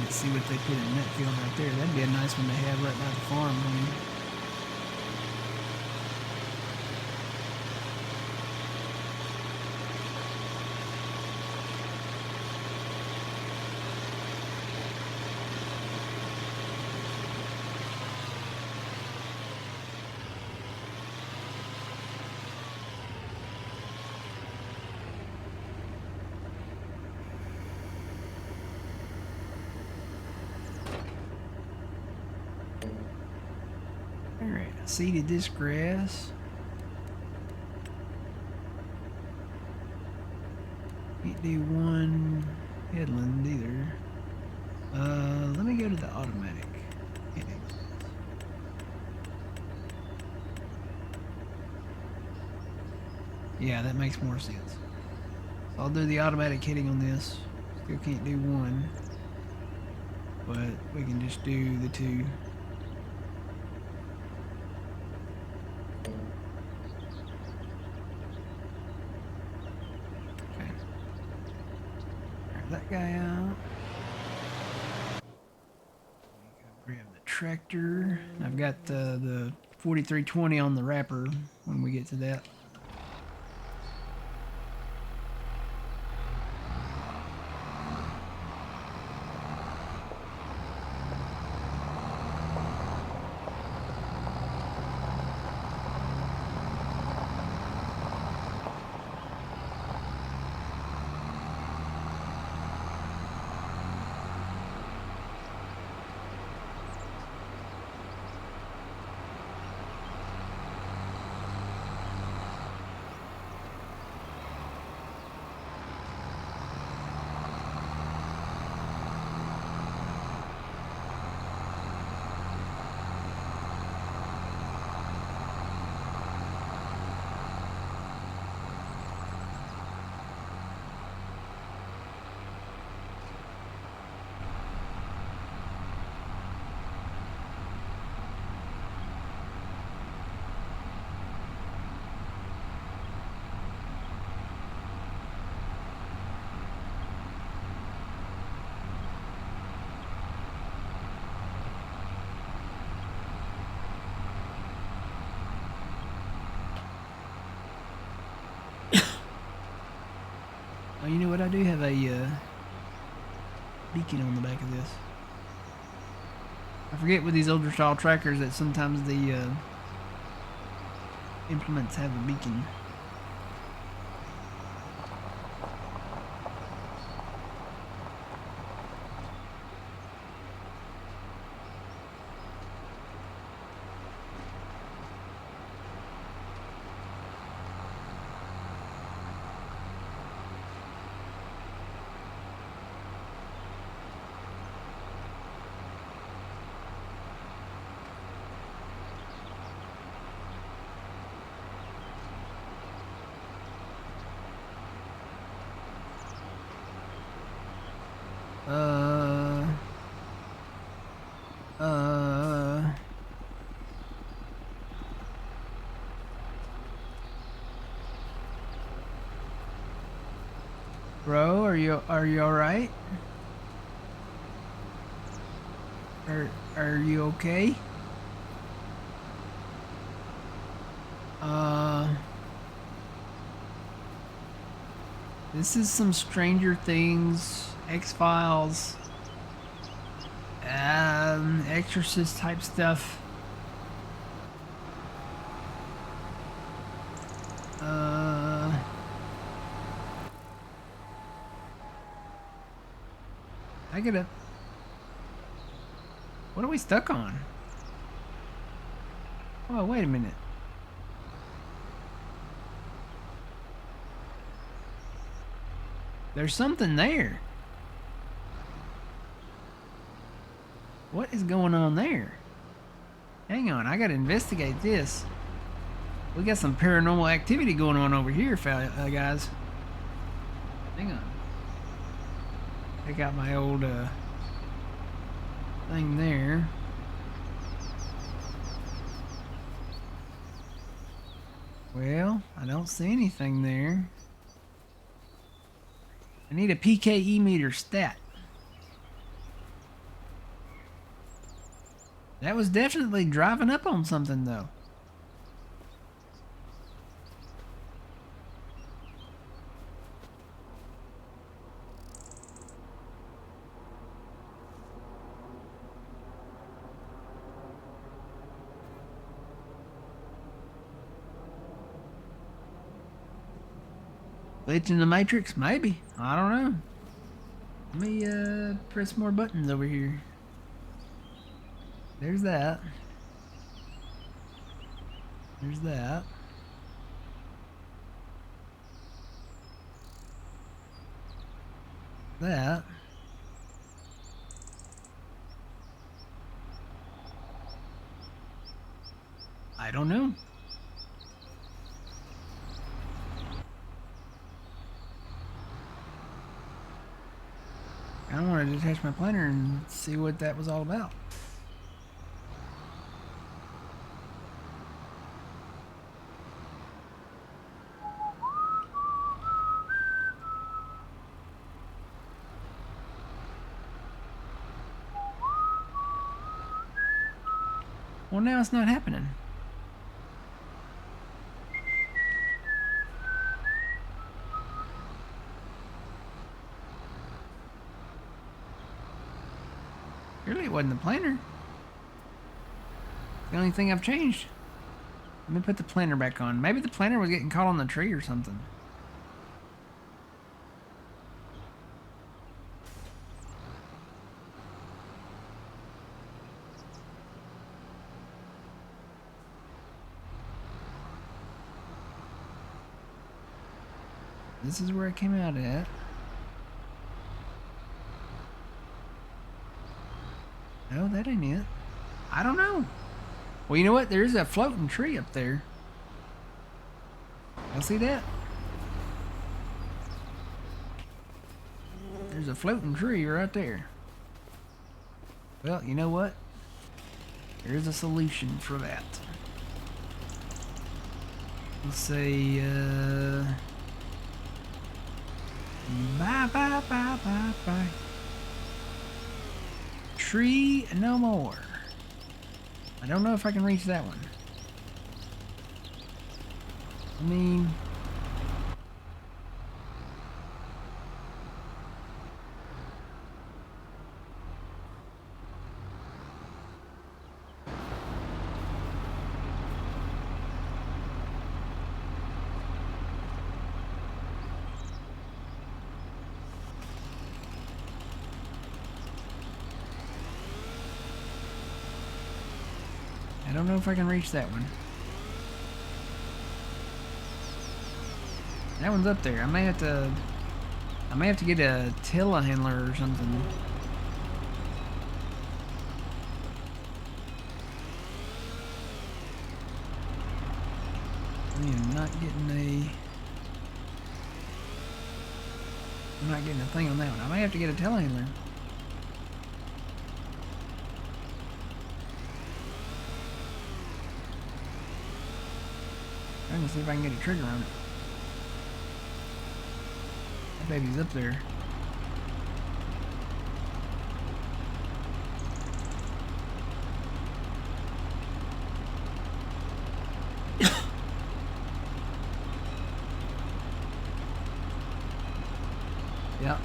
See what they put in that field right there. That'd be a nice one to have right by the farm. I mean. Alright, I seeded this grass. Can't do 1 headland either. Let me go to the automatic hitting. Yeah, that makes more sense. So I'll do the automatic hitting on this. Still can't do 1, but we can just do the 2. That guy out. Grab the tractor. I've got the 4320 on the wrapper when we get to that. Oh, you know what? I do have a beacon on the back of this. I forget with these older style trackers that sometimes the implements have a beacon. Bro, are you all right? Are you okay? This is some Stranger Things, X-Files, Exorcist type stuff. I gotta... What are we stuck on? Oh, wait a minute. There's something there. What is going on there? Hang on, I gotta investigate this. We got some paranormal activity going on over here, guys. Hang on. Take out my old thing there. Well, I don't see anything there. I need a PKE meter stat. That was definitely driving up on something, though. Glitch in the Matrix? Maybe. I don't know. Let me press more buttons over here. There's that. There's that. That. I don't know. I want to detach my planner and see what that was all about. Well, now it's not happening. Surely it wasn't the planner. The only thing I've changed. Let me put the planner back on. Maybe the planner was getting caught on the tree or something. This is where it came out at. No, that ain't it. I don't know. Well, you know what? There's a floating tree up there. Y'all see that? There's a floating tree right there. Well, you know what? There's a solution for that. Let's say, bye, bye, bye, bye, bye. Tree no more. I don't know if I can reach that one. I mean, don't know if I can reach that one. That one's up there. I may have to get a telehandler or something. I am not getting I'm not getting a thing on that one. I may have to get a telehandler. Trying to see if I can get a trigger on it. That baby's up there. Yep.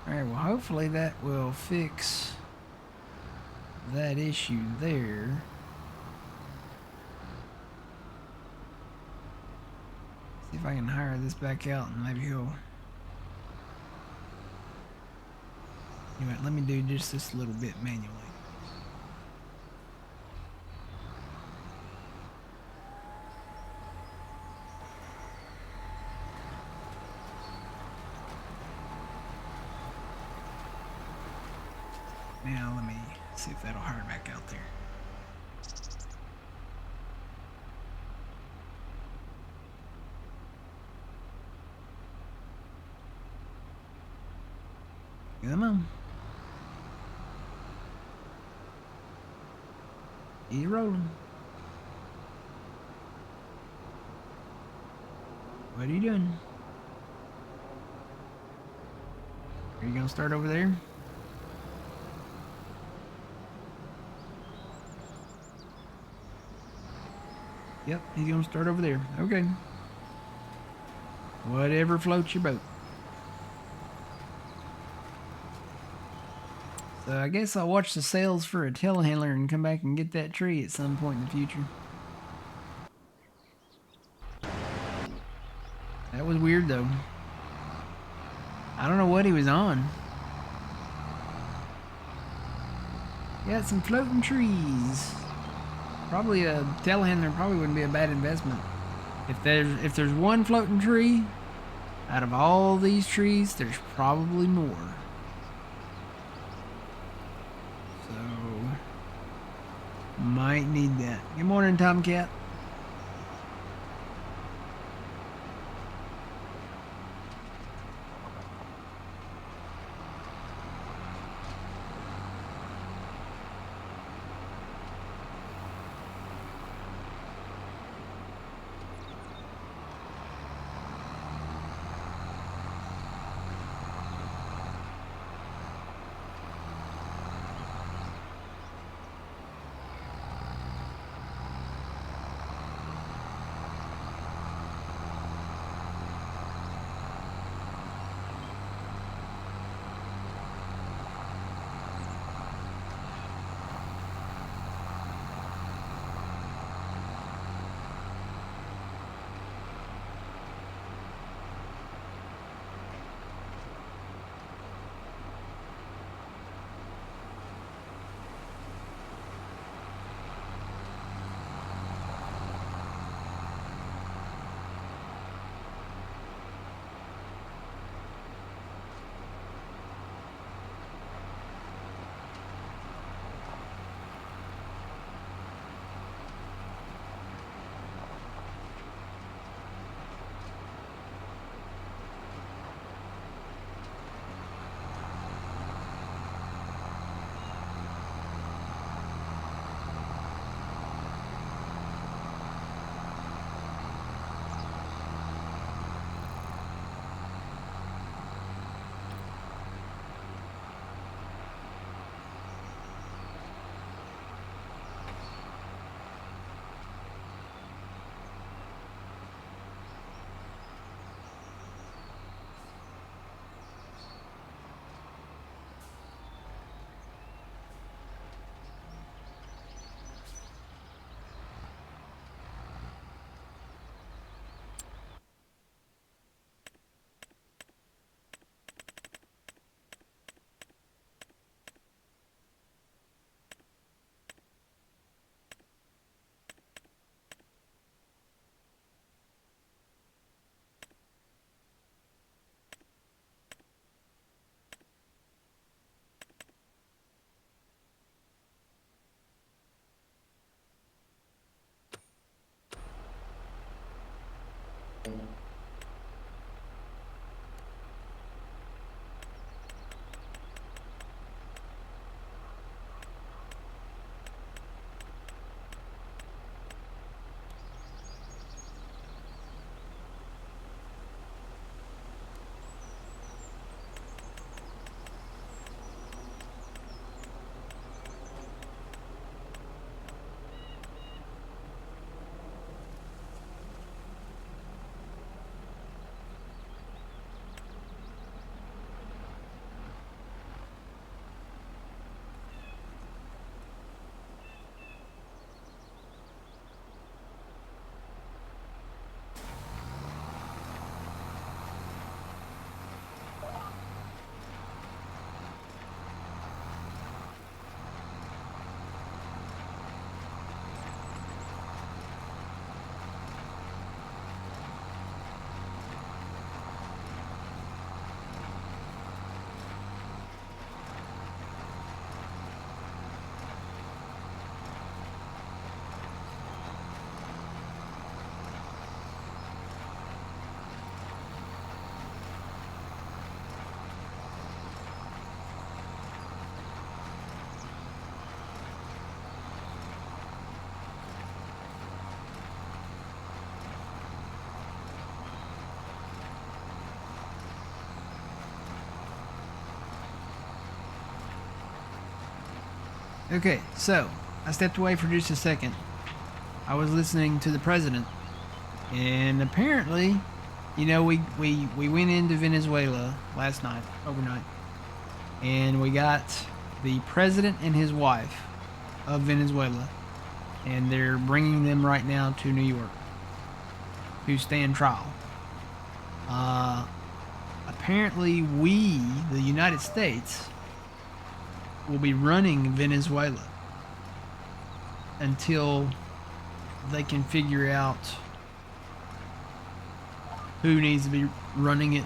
Alright, well hopefully that will fix that issue there. See if I can hire this back out and maybe he'll... Anyway, let me do just this little bit manually. Now let me see if that'll hire back out there. Come on. He's rolling. What are you doing? Are you gonna start over there? Yep, he's gonna start over there. Okay. Whatever floats your boat. So I guess I'll watch the sales for a telehandler and come back and get that tree at some point in the future. That was weird though. I don't know what he was on. Got some floating trees. Probably a telehandler probably wouldn't be a bad investment. If there's one floating tree, out of all these trees, there's probably more. So might need that. Good morning, Tomcat. Okay, so I stepped away for just a second. I was listening to the president, and apparently, you know, we went into Venezuela last night, overnight, and we got the president and his wife of Venezuela, and they're bringing them right now to New York to stand trial. Apparently, we, the United States, will be running Venezuela until they can figure out who needs to be running it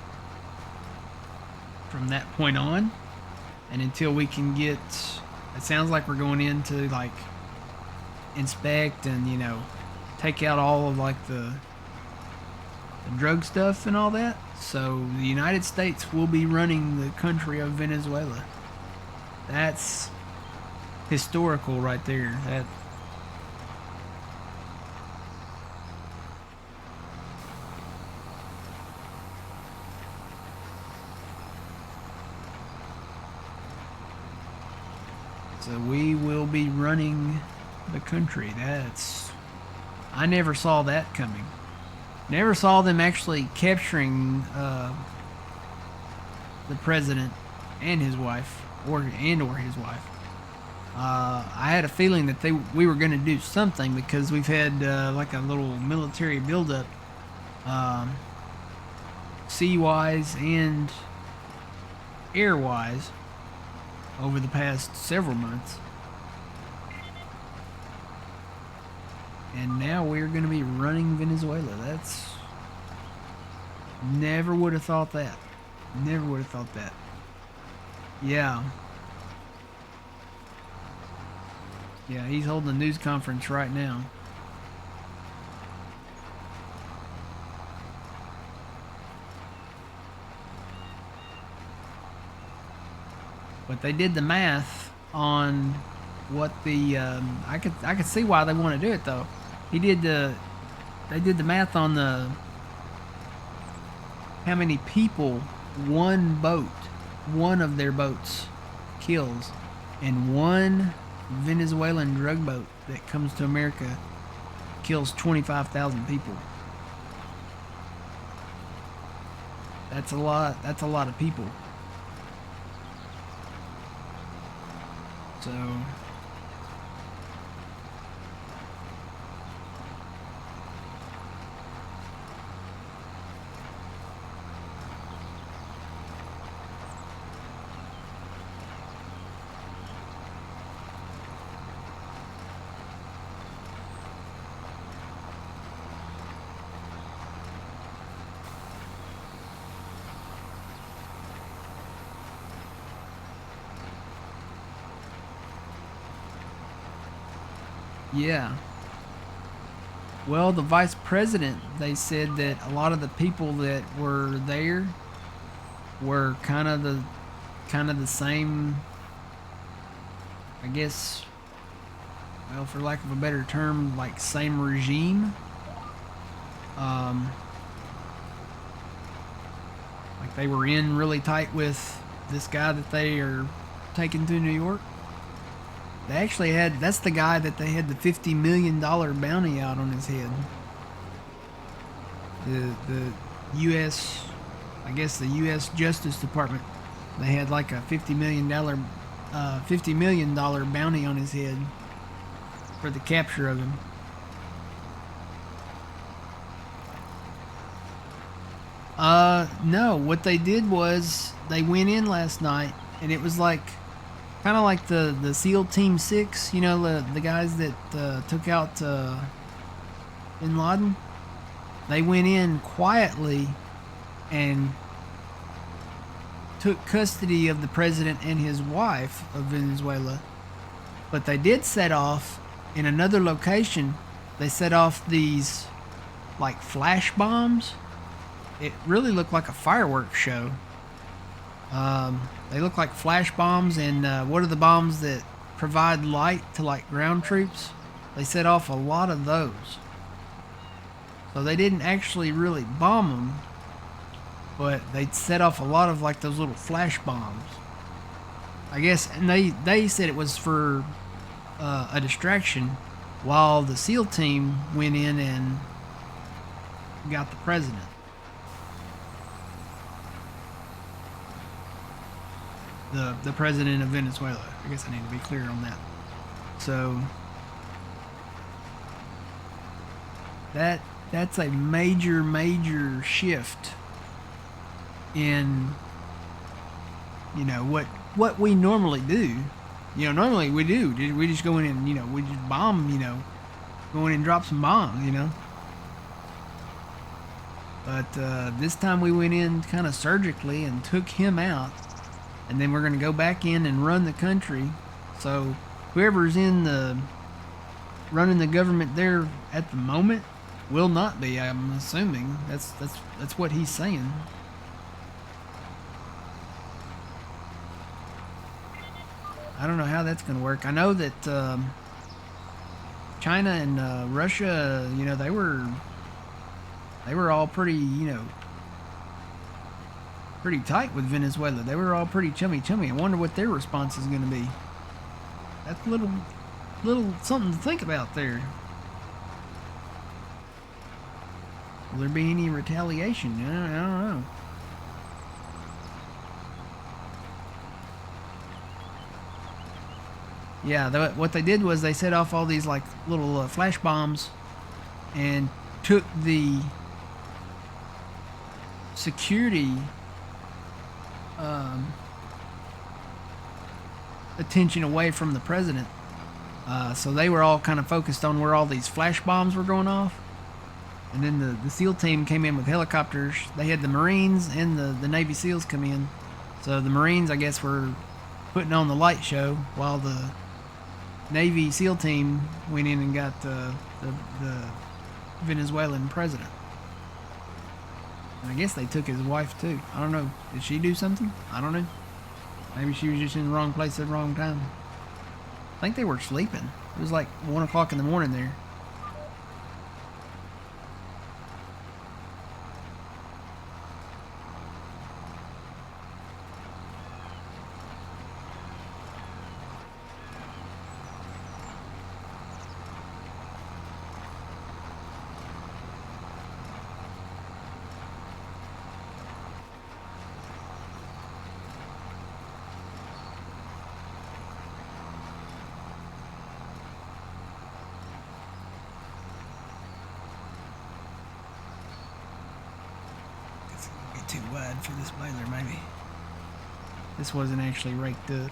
from that point on, and until we can get, it sounds like we're going in to like inspect and, you know, take out all of like the drug stuff and all that. So the United States will be running the country of Venezuela. That's historical right there. That so we will be running the country. That's, I never saw that coming. Never saw them actually capturing the president and his wife, or his wife. I had a feeling that we were going to do something because we've had like a little military buildup, sea wise and air wise, over the past several months. And now we're going to be running Venezuela. That's, never would have thought that. Never would have thought that. Yeah. Yeah, he's holding a news conference right now. But they did the math on what the I could see why they want to do it though. They did the math on the how many people one of their boats kills, and one Venezuelan drug boat that comes to America kills 25,000 people. That's a lot. That's a lot of people. So yeah. Well, the vice president, they said that a lot of the people that were there were kind of the same, I guess, well, for lack of a better term, like same regime. Um, like they were in really tight with this guy that they are taking to New York. They actually had, that's the guy that they had the $50 million bounty out on his head. The U.S. I guess the U.S. Justice Department. They had like a $50 million bounty on his head for the capture of him. No. What they did was they went in last night, and it was like kind of like the SEAL Team 6. You know, the guys that took out Bin Laden. They went in quietly and took custody of the president and his wife of Venezuela. But they did set off in another location. They set off these like flash bombs. It really looked like a fireworks show. They look like flash bombs, and what are the bombs that provide light to like ground troops? They set off a lot of those. So they didn't actually really bomb them, but they set off a lot of like those little flash bombs. I guess, and they said it was for a distraction, while the SEAL team went in and got the president. The president of Venezuela. I guess I need to be clear on that. So that's a major shift in, you know, what we normally do. You know, normally we just go in and, you know, we just bomb, you know, go in and drop some bombs, you know. But this time we went in kind of surgically and took him out, and then we're going to go back in and run the country. So whoever's running the government there at the moment will not be. I'm assuming that's what he's saying. I don't know how that's going to work. I know that China and Russia, you know, they were all pretty, you know, pretty tight with Venezuela. They were all pretty chummy. I wonder what their response is going to be. That's a little something to think about there. Will there be any retaliation? I don't know. Yeah, what they did was they set off all these like little flash bombs and took the security attention away from the president. So they were all kind of focused on where all these flash bombs were going off. And then the SEAL team came in with helicopters. They had the Marines and the Navy SEALs come in. So the Marines, I guess, were putting on the light show, while the Navy SEAL team went in and got the Venezuelan president. And I guess they took his wife too. I don't know. Did she do something? I don't know. Maybe she was just in the wrong place at the wrong time. I think they were sleeping. It was like 1 o'clock in the morning there. Too wide for this baler, maybe. This wasn't actually raked up.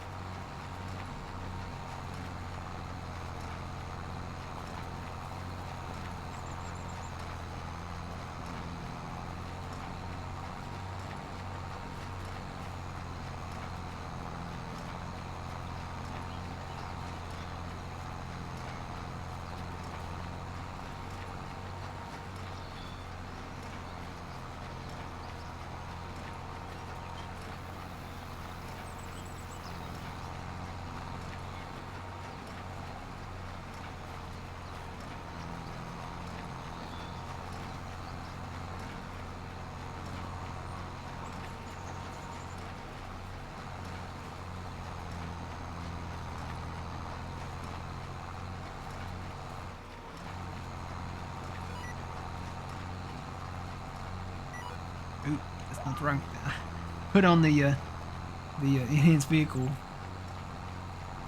That's wrong. Put on the enhanced vehicle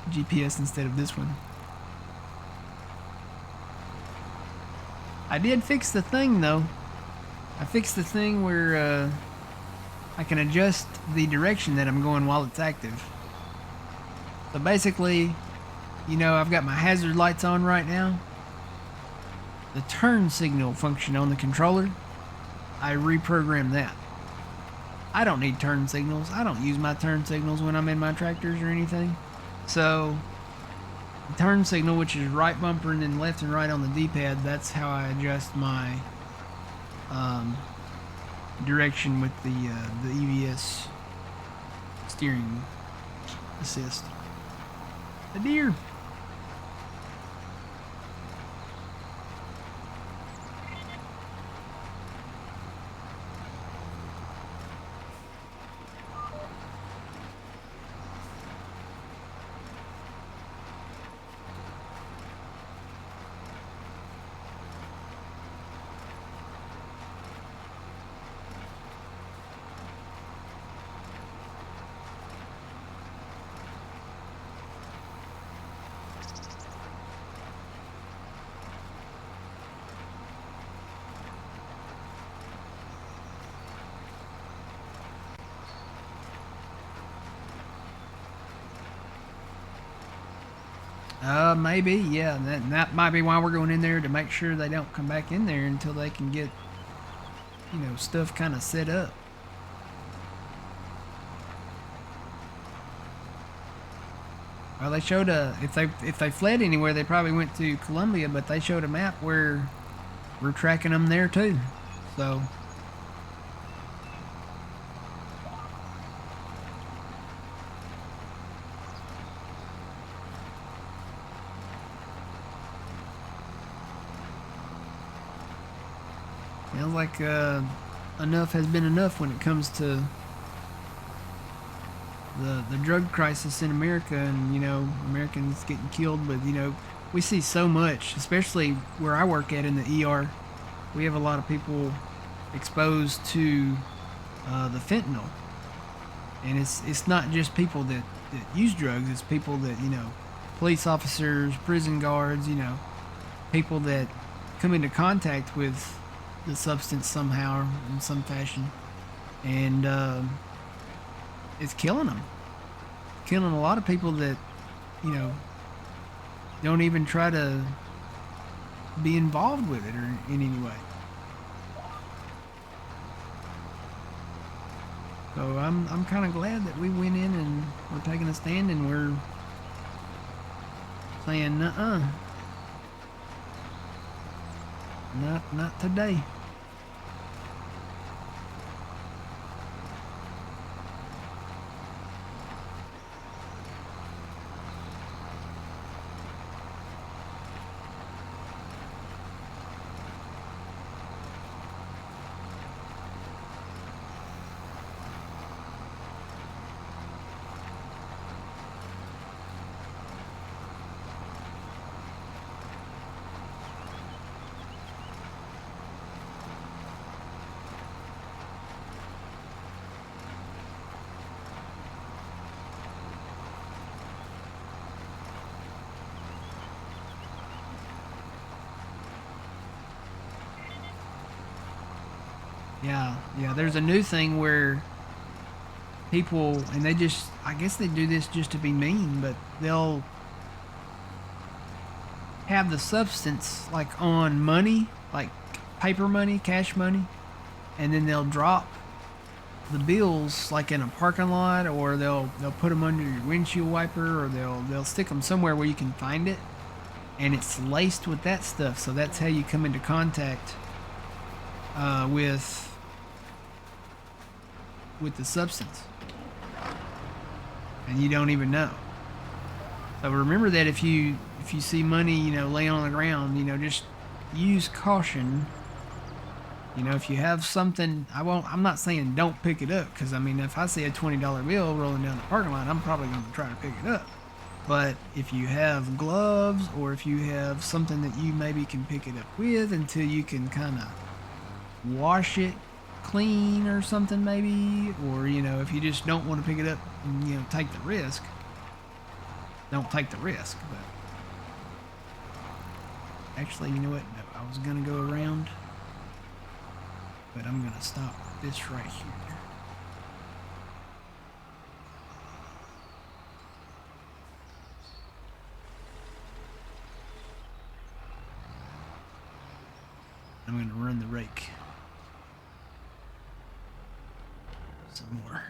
GPS instead of this one. I did fix the thing though. I fixed the thing where I can adjust the direction that I'm going while it's active. So basically, you know, I've got my hazard lights on right now. The turn signal function on the controller, I reprogrammed that. I don't need turn signals. I don't use my turn signals when I'm in my tractors or anything. So, the turn signal, which is right bumper and then left and right on the D-pad, that's how I adjust my direction with the EVS steering assist. A deer. Maybe, yeah. That might be why we're going in there, to make sure they don't come back in there until they can get, you know, stuff kind of set up. Well, they showed if they fled anywhere, they probably went to Colombia, but they showed a map where we're tracking them there too. So. Feels like enough has been enough when it comes to the drug crisis in America, and you know, Americans getting killed. But you know, we see so much, especially where I work at in the ER. We have a lot of people exposed to the fentanyl, and it's not just people that use drugs. It's people that, you know, police officers, prison guards, you know, people that come into contact with the substance somehow or in some fashion, and it's killing them, killing a lot of people that, you know, don't even try to be involved with it or in any way. So I'm kind of glad that we went in and we're taking a stand and we're saying, not today. Yeah, there's a new thing where people, and they just, I guess they do this just to be mean, but they'll have the substance like on money, like paper money, cash money, and then they'll drop the bills like in a parking lot, or they'll put them under your windshield wiper, or they'll stick them somewhere where you can find it, and it's laced with that stuff. So that's how you come into contact with the substance, and you don't even know. So remember that if you see money, you know, laying on the ground, you know, just use caution. You know, if you have something, I'm not saying don't pick it up, because I mean, if I see a $20 bill rolling down the parking lot, I'm probably going to try to pick it up. But if you have gloves, or if you have something that you maybe can pick it up with until you can kind of wash it clean or something maybe, or you know, if you just don't want to pick it up and you know take the risk, don't take the risk. But actually, you know what? No, I was gonna go around, but I'm gonna stop this right here. I'm gonna run the rake some more.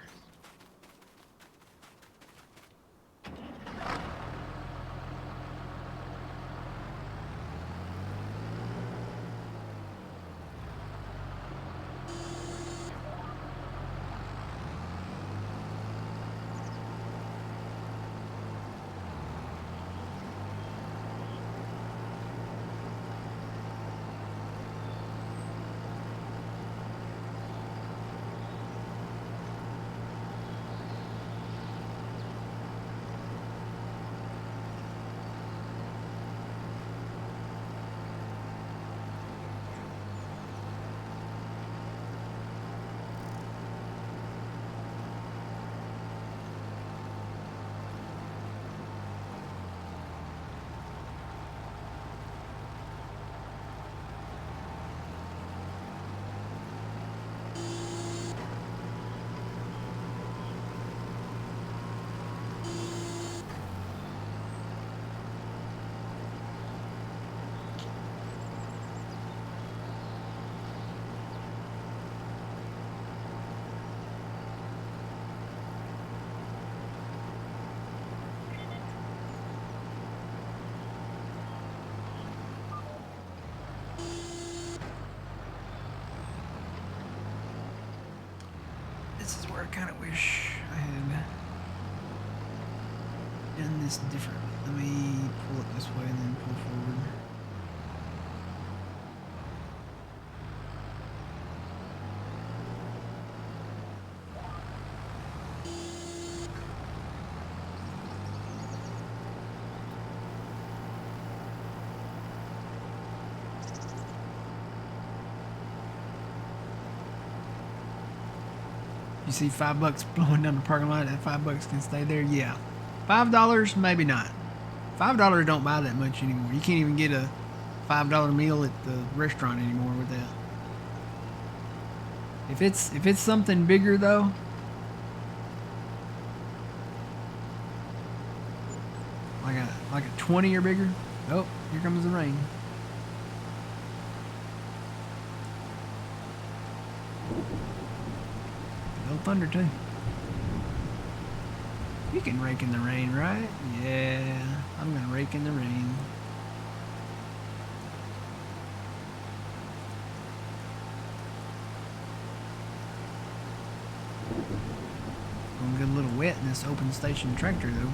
This is where I kind of wish I had done this differently. Let me pull it this way and then pull forward. You see $5 blowing down the parking lot, that $5 can stay there? Yeah. $5, maybe not. $5 don't buy that much anymore. You can't even get a $5 meal at the restaurant anymore with that. If it's something bigger though, like a 20 or bigger. Oh, here comes the rain. No thunder too. You can rake in the rain, right? Yeah, I'm gonna rake in the rain. Gonna get a little wet in this open station tractor though.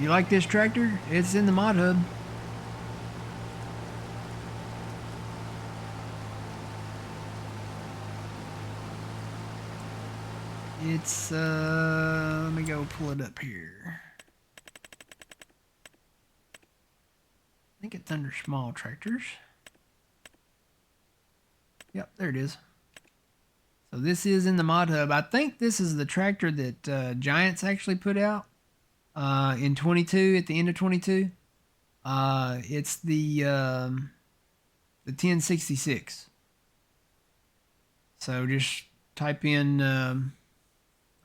You like this tractor? It's in the mod hub. It's let me go pull it up here. I think it's under small tractors. Yep, there it is. So this is in the mod hub. I think this is the tractor that Giants actually put out in 22, at the end of 22. It's the 1066. So just type in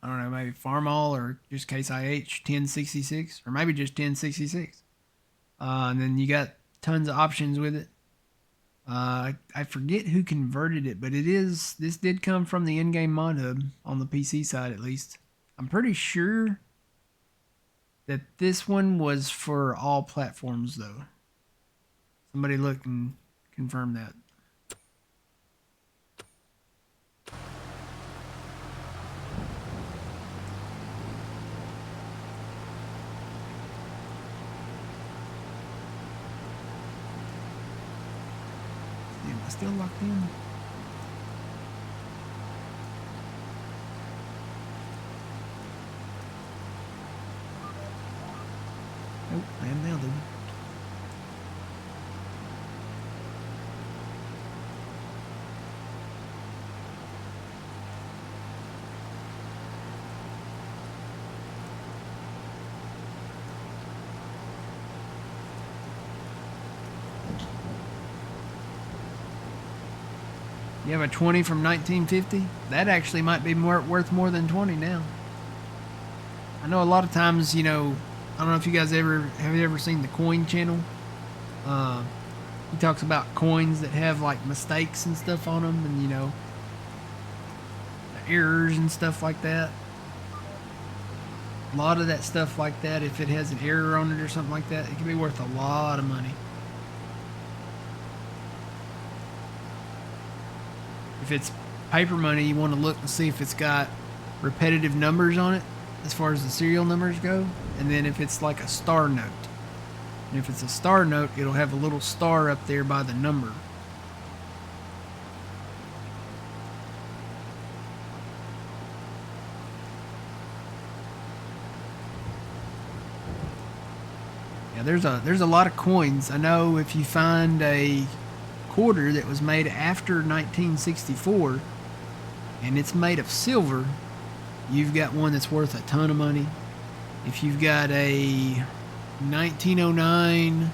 I don't know, maybe Farmall or just Case IH 1066, or maybe just 1066. And then you got tons of options with it. I forget who converted it, but this did come from the in-game mod hub on the PC side at least. I'm pretty sure that this one was for all platforms though. Somebody look and confirm that. Am I still locked in? Oh, I am now, dude. You have a 20 from 1950? That actually might be worth more than 20 now. I know a lot of times, you know, I don't know if you guys have you ever seen the Coin Channel? He talks about coins that have like mistakes and stuff on them, and you know, errors and stuff like that. A lot of that stuff like that, if it has an error on it or something like that, it can be worth a lot of money. If it's paper money, you want to look and see if it's got repetitive numbers on it as far as the serial numbers go, and then if it's like a star note. And if it's a star note, it'll have a little star up there by the number. Yeah, there's a lot of coins. I know if you find a quarter that was made after 1964 and it's made of silver, you've got one that's worth a ton of money. If you've got a 1909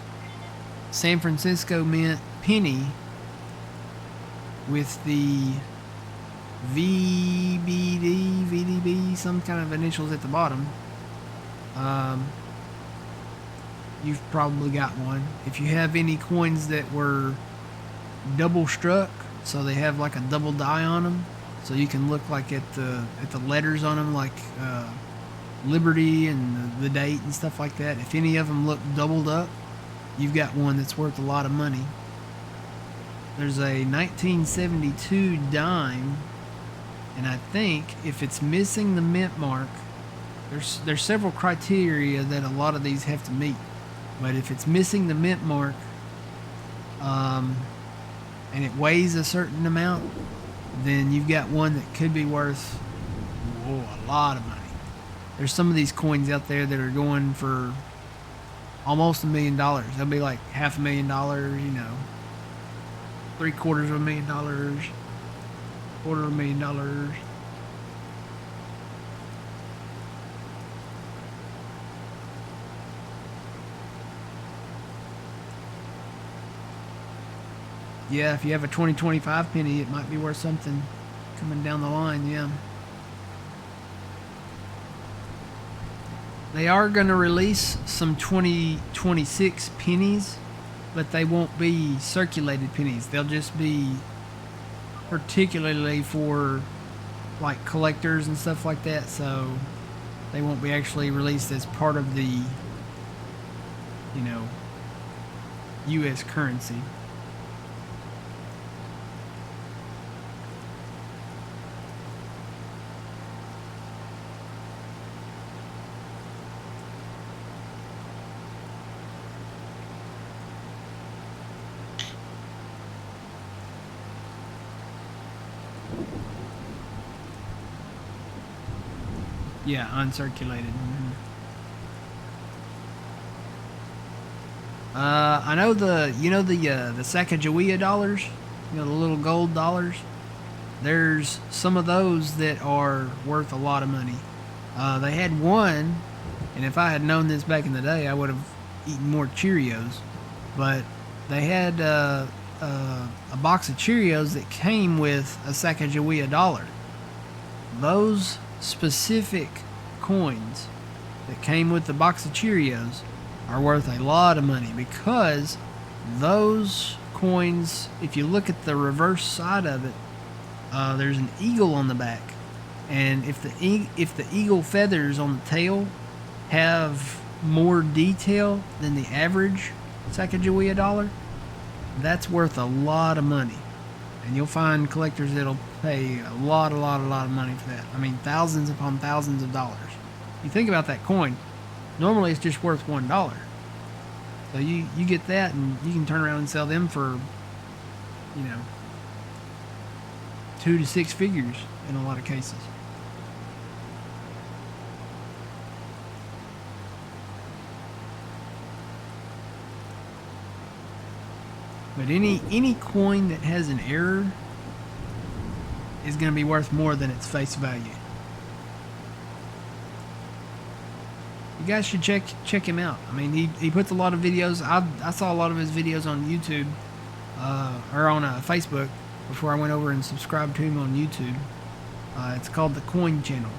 San Francisco Mint penny with the VDB, some kind of initials at the bottom, you've probably got one. If you have any coins that were double struck, so they have like a double die on them, so you can look like at the letters on them, like Liberty and the date and stuff like that. If any of them look doubled up, you've got one that's worth a lot of money. There's a 1972 dime, and I think if it's missing the mint mark, there's several criteria that a lot of these have to meet. But if it's missing the mint mark, and it weighs a certain amount, then you've got one that could be worth a lot of money. There's some of these coins out there that are going for almost $1 million. They'll be like $500,000, you know, $750,000, $250,000. Yeah, if you have a 2025 penny, it might be worth something coming down the line, yeah. They are going to release some 2026 pennies, but they won't be circulated pennies. They'll just be particularly for like collectors and stuff like that, so they won't be actually released as part of the, you know, US currency. Yeah, uncirculated. I know the Sacagawea dollars, you know, the little gold dollars. There's some of those that are worth a lot of money. They had one, and if I had known this back in the day, I would have eaten more Cheerios. But they had a box of Cheerios that came with a Sacagawea dollar. Those specific coins that came with the box of Cheerios are worth a lot of money, because those coins, if you look at the reverse side of it, there's an eagle on the back, and if the eagle feathers on the tail have more detail than the average Sacagawea dollar, that's worth a lot of money. And you'll find collectors that'll pay a lot of money for that. I mean, thousands upon thousands of dollars. You think about that coin, normally it's just worth $1. So you get that, and you can turn around and sell them for, you know, 2 to 6 figures in a lot of cases. But any coin that has an error is going to be worth more than its face value. You guys should check him out. I mean, he puts a lot of videos. I saw a lot of his videos on YouTube or on Facebook before I went over and subscribed to him on YouTube. It's called the Coin Channel,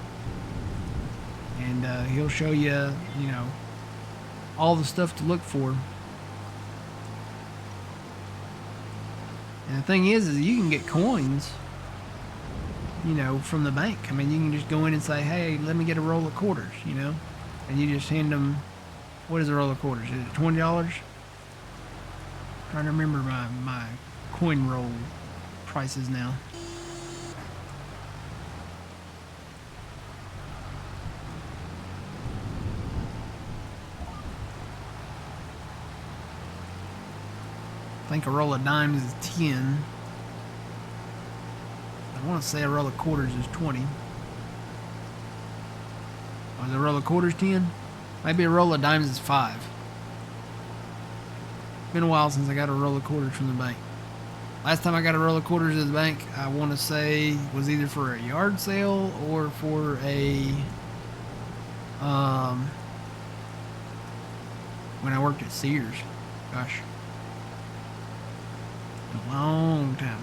and he'll show you, you know, all the stuff to look for. And the thing is you can get coins, you know, from the bank. I mean, you can just go in and say, hey, let me get a roll of quarters, you know, and you just hand them, what is a roll of quarters? Is it $20? Trying to remember my coin roll prices now. I think a roll of dimes is 10. I want to say a roll of quarters is 20. Or is a roll of quarters 10? Maybe a roll of dimes is 5. It's been a while since I got a roll of quarters from the bank. Last time I got a roll of quarters at the bank, I want to say was either for a yard sale or for a when I worked at Sears. Gosh, a long time.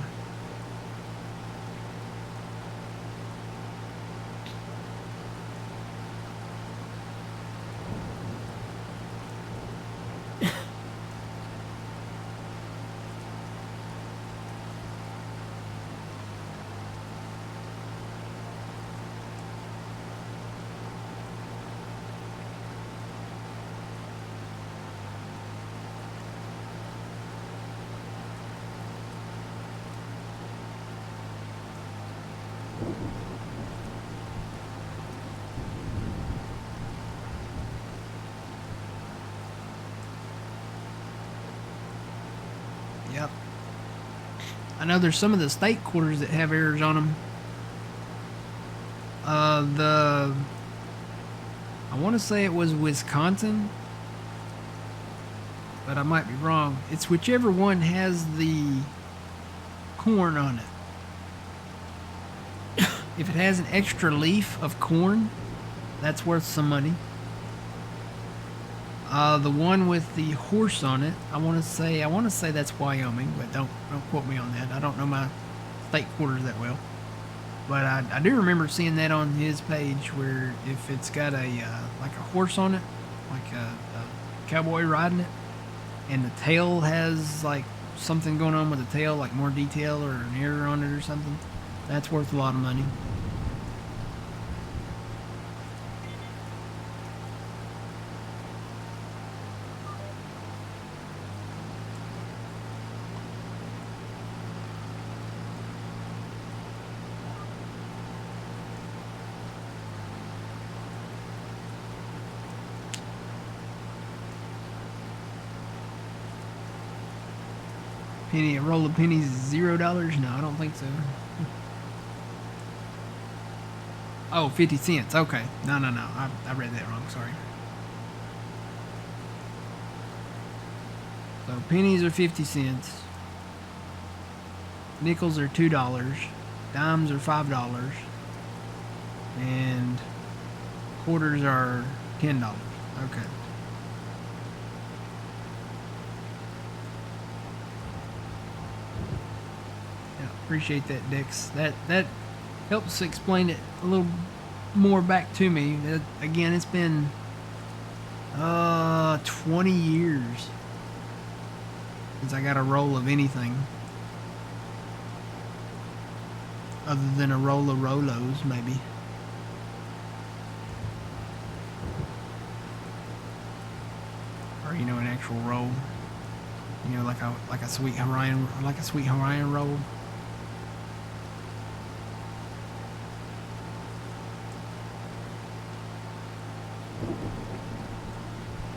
Yep. I know there's some of the state quarters that have errors on them. I want to say it was Wisconsin, but I might be wrong. It's whichever one has the corn on it. If it has an extra leaf of corn, that's worth some money. The one with the horse on it, I want to say that's Wyoming, but don't quote me on that. I don't know my state quarters that well, but I do remember seeing that on his page where if it's got a like a horse on it, like a cowboy riding it, and the tail has like something going on with the tail, like more detail or an error on it or something, that's worth a lot of money. A roll of pennies is $0? No, I don't think so. Oh, 50 cents. Okay. No. I read that wrong. Sorry. So pennies are 50 cents. Nickels are $2. Dimes are $5. And quarters are $10. Okay. Appreciate that, Dix. That helps explain it a little more back to me. Again, it's been 20 years since I got a roll of anything other than a roll of Rolos, maybe. Or you know, an actual roll. You know, like a sweet Hawaiian roll.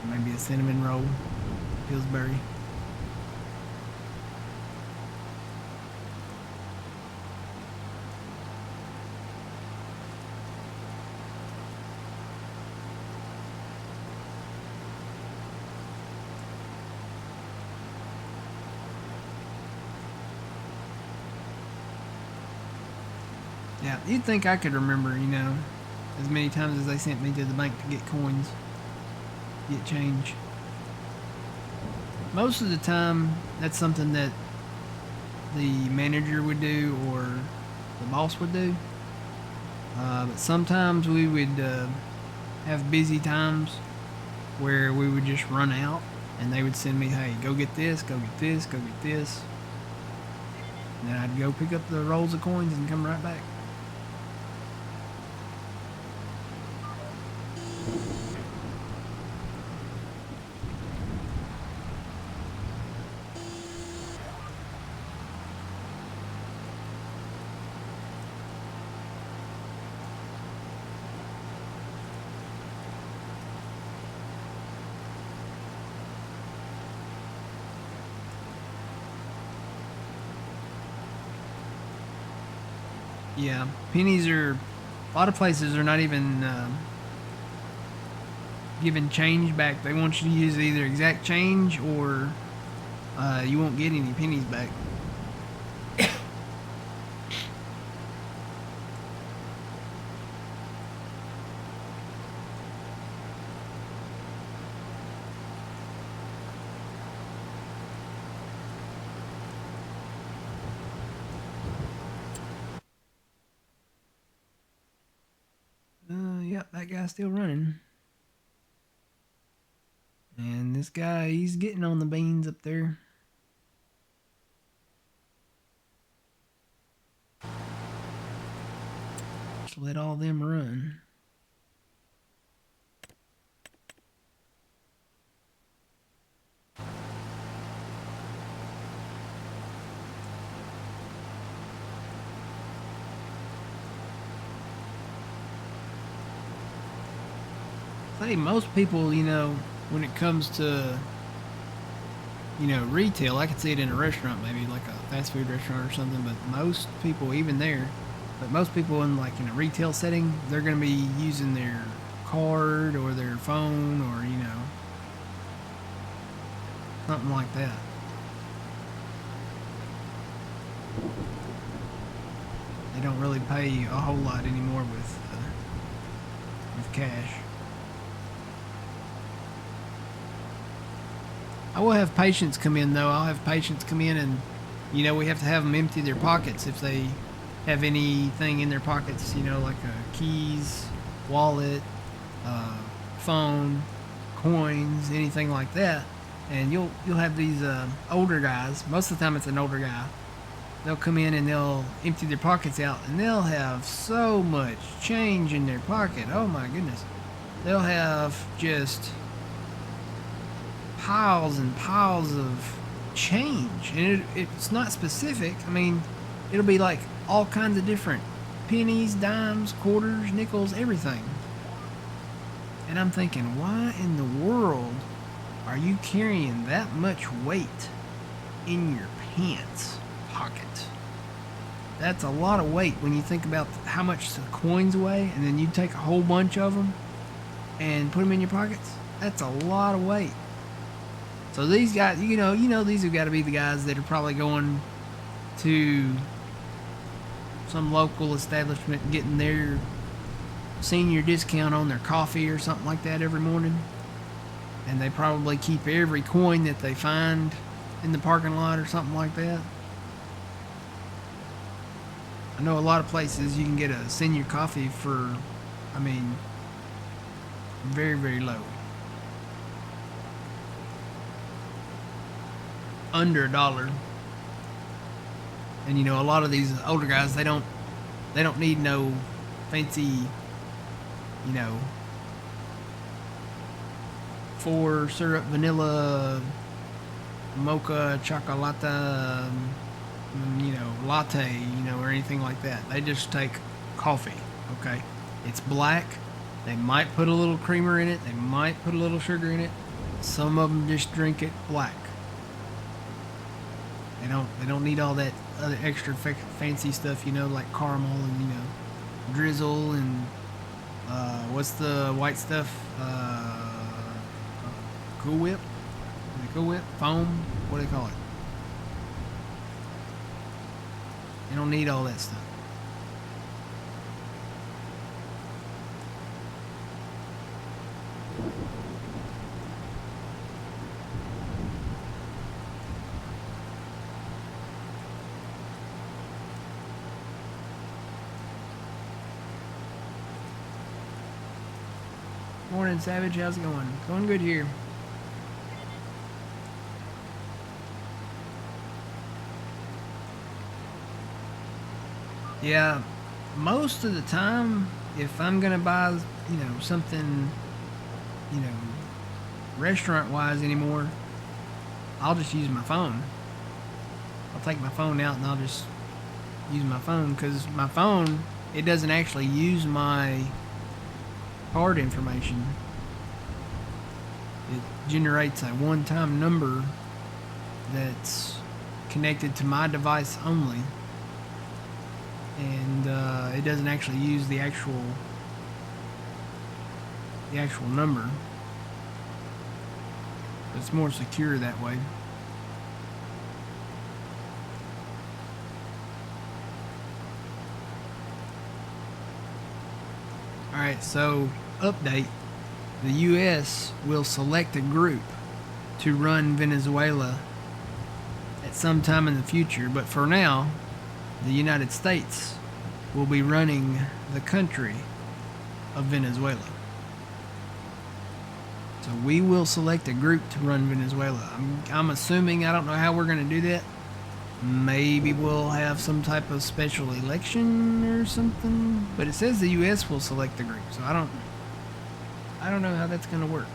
Maybe a cinnamon roll, Pillsbury. Yeah, you'd think I could remember, as many times as they sent me to the bank to get coins, get change. Most of the time, that's something that the manager would do or the boss would do. But sometimes we would have busy times where we would just run out and they would send me, hey, go get this, go get this, go get this. And then I'd go pick up the rolls of coins and come right back. Yeah, pennies are, a lot of places are not even giving change back. They want you to use either exact change or you won't get any pennies back. Yep, that guy's still running. And this guy, he's getting on the beans up there. Just let all them run. Say most people, when it comes to, retail, I could see it in a restaurant, maybe like a fast food restaurant or something, but most people, even there, but most people in a retail setting, they're going to be using their card or their phone or, something like that. They don't really pay a whole lot anymore with cash. I will have patients come in though. I'll have patients come in and, we have to have them empty their pockets if they have anything in their pockets, like keys, wallet, phone, coins, anything like that. And you'll have these older guys. Most of the time it's an older guy. They'll come in and they'll empty their pockets out and they'll have so much change in their pocket. Oh my goodness. They'll have just piles and piles of change, and it's not specific. I mean, it'll be like all kinds of different pennies, dimes, quarters, nickels, everything. And I'm thinking, why in the world are you carrying that much weight in your pants pocket? That's a lot of weight when you think about how much the coins weigh, and then you take a whole bunch of them and put them in your pockets. That's a lot of weight. So these guys, these have got to be the guys that are probably going to some local establishment and getting their senior discount on their coffee or something like that every morning. And they probably keep every coin that they find in the parking lot or something like that. I know a lot of places you can get a senior coffee for, very, very low. Under $1. And a lot of these older guys, they don't need no fancy, 4 syrup vanilla mocha chocolate, latte, or anything like that. They just take coffee. Okay, it's black. They might put a little creamer in it. They might put a little sugar in it. Some of them just drink it black. They don't need all that other extra fancy stuff, like caramel and drizzle and what's the white stuff? Cool Whip? Cool Whip? Foam? What do they call it? They don't need all that stuff. Morning, Savage. How's it going? Going good here. Yeah, most of the time, if I'm gonna buy, something, you know, restaurant-wise anymore, I'll just use my phone. I'll take my phone out and I'll just use my phone, because my phone, it doesn't actually use my card information. It generates a one-time number that's connected to my device only, and it doesn't actually use the actual number. It's more secure that way. Alright, so update. The US will select a group to run Venezuela at some time in the future, but for now, the United States will be running the country of Venezuela. So we will select a group to run Venezuela. I'm assuming, I don't know how we're going to do that. Maybe we'll have some type of special election or something. But it says the U.S. will select the group, so I don't know how that's going to work.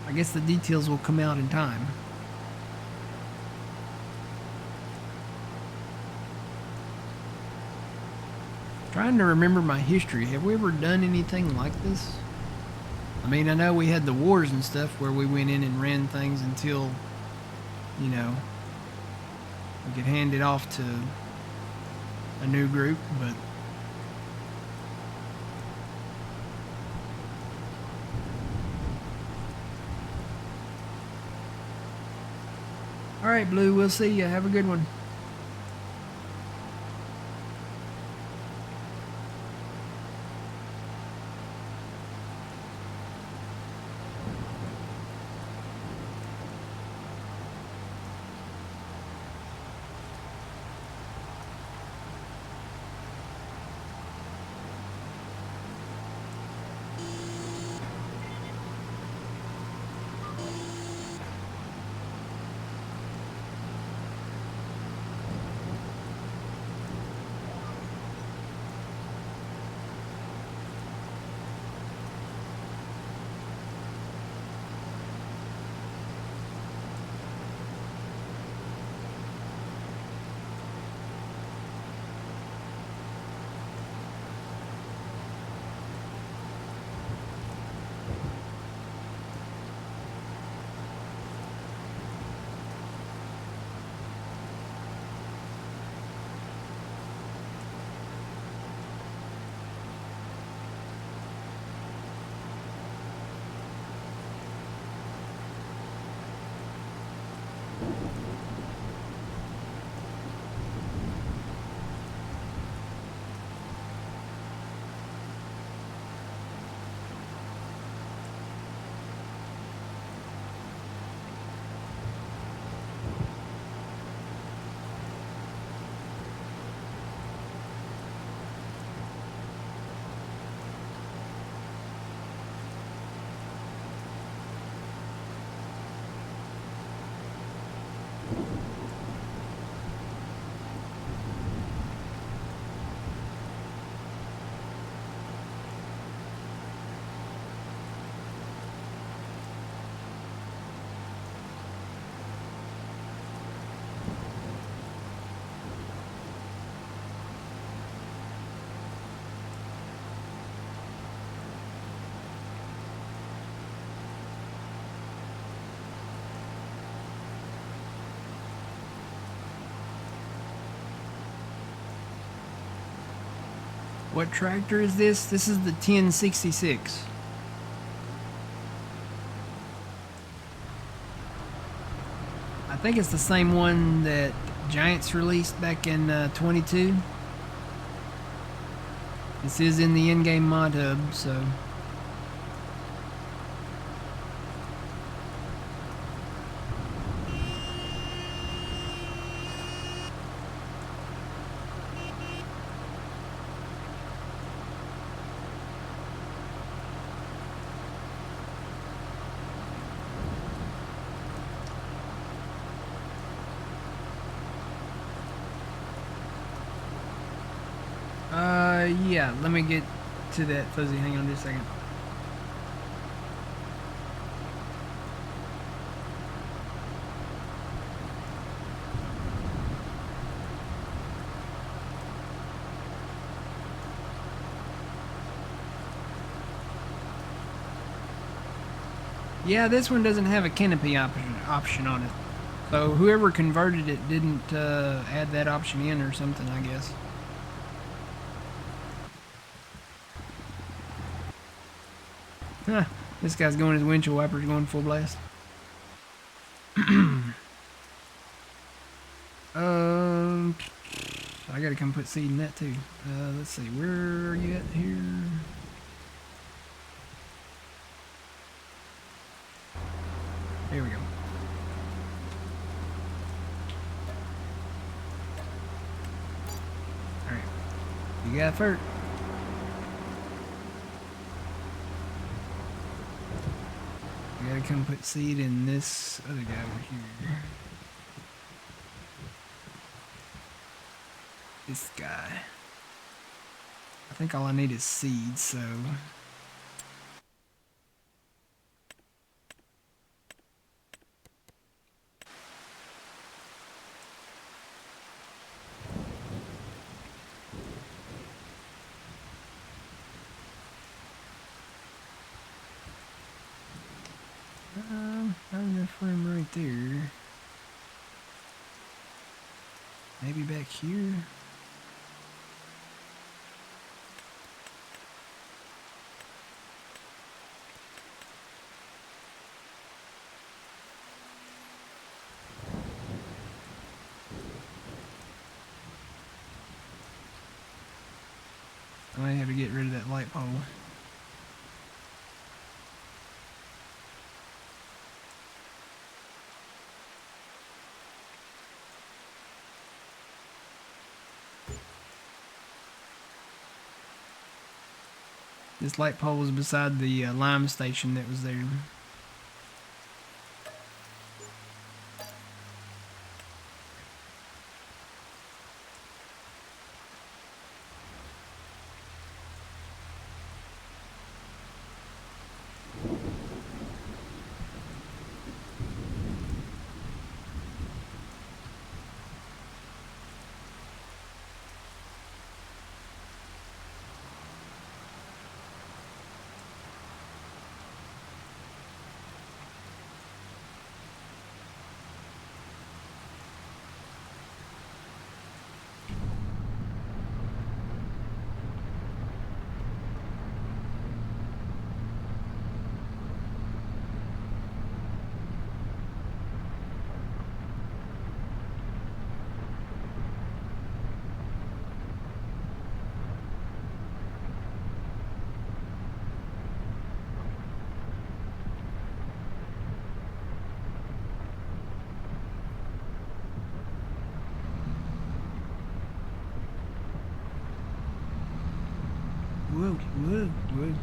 I guess the details will come out in time. Trying to remember my history. Have we ever done anything like this? I mean, I know we had the wars and stuff where we went in and ran things until, we could hand it off to a new group, but alright, Blue, we'll see ya. Have a good one. What tractor is this? This is the 1066. I think it's the same one that Giants released back in 22. This is in the in-game mod hub, so Yeah, let me get to that fuzzy. Hang on just a second. Yeah, this one doesn't have a canopy option on it. So whoever converted it didn't add that option in or something, I guess. Huh, this guy's going, his windshield wipers going full blast. I gotta come put seed in that too. Let's see, where are you at here? There we go. Alright. You got fert. I gotta come put seed in this other guy over here. This guy. I think all I need is seed, so... not enough room right there. Maybe back here? I might have to get rid of that light pole. This light pole was beside the lime station that was there. Whoa, whoa, whoa.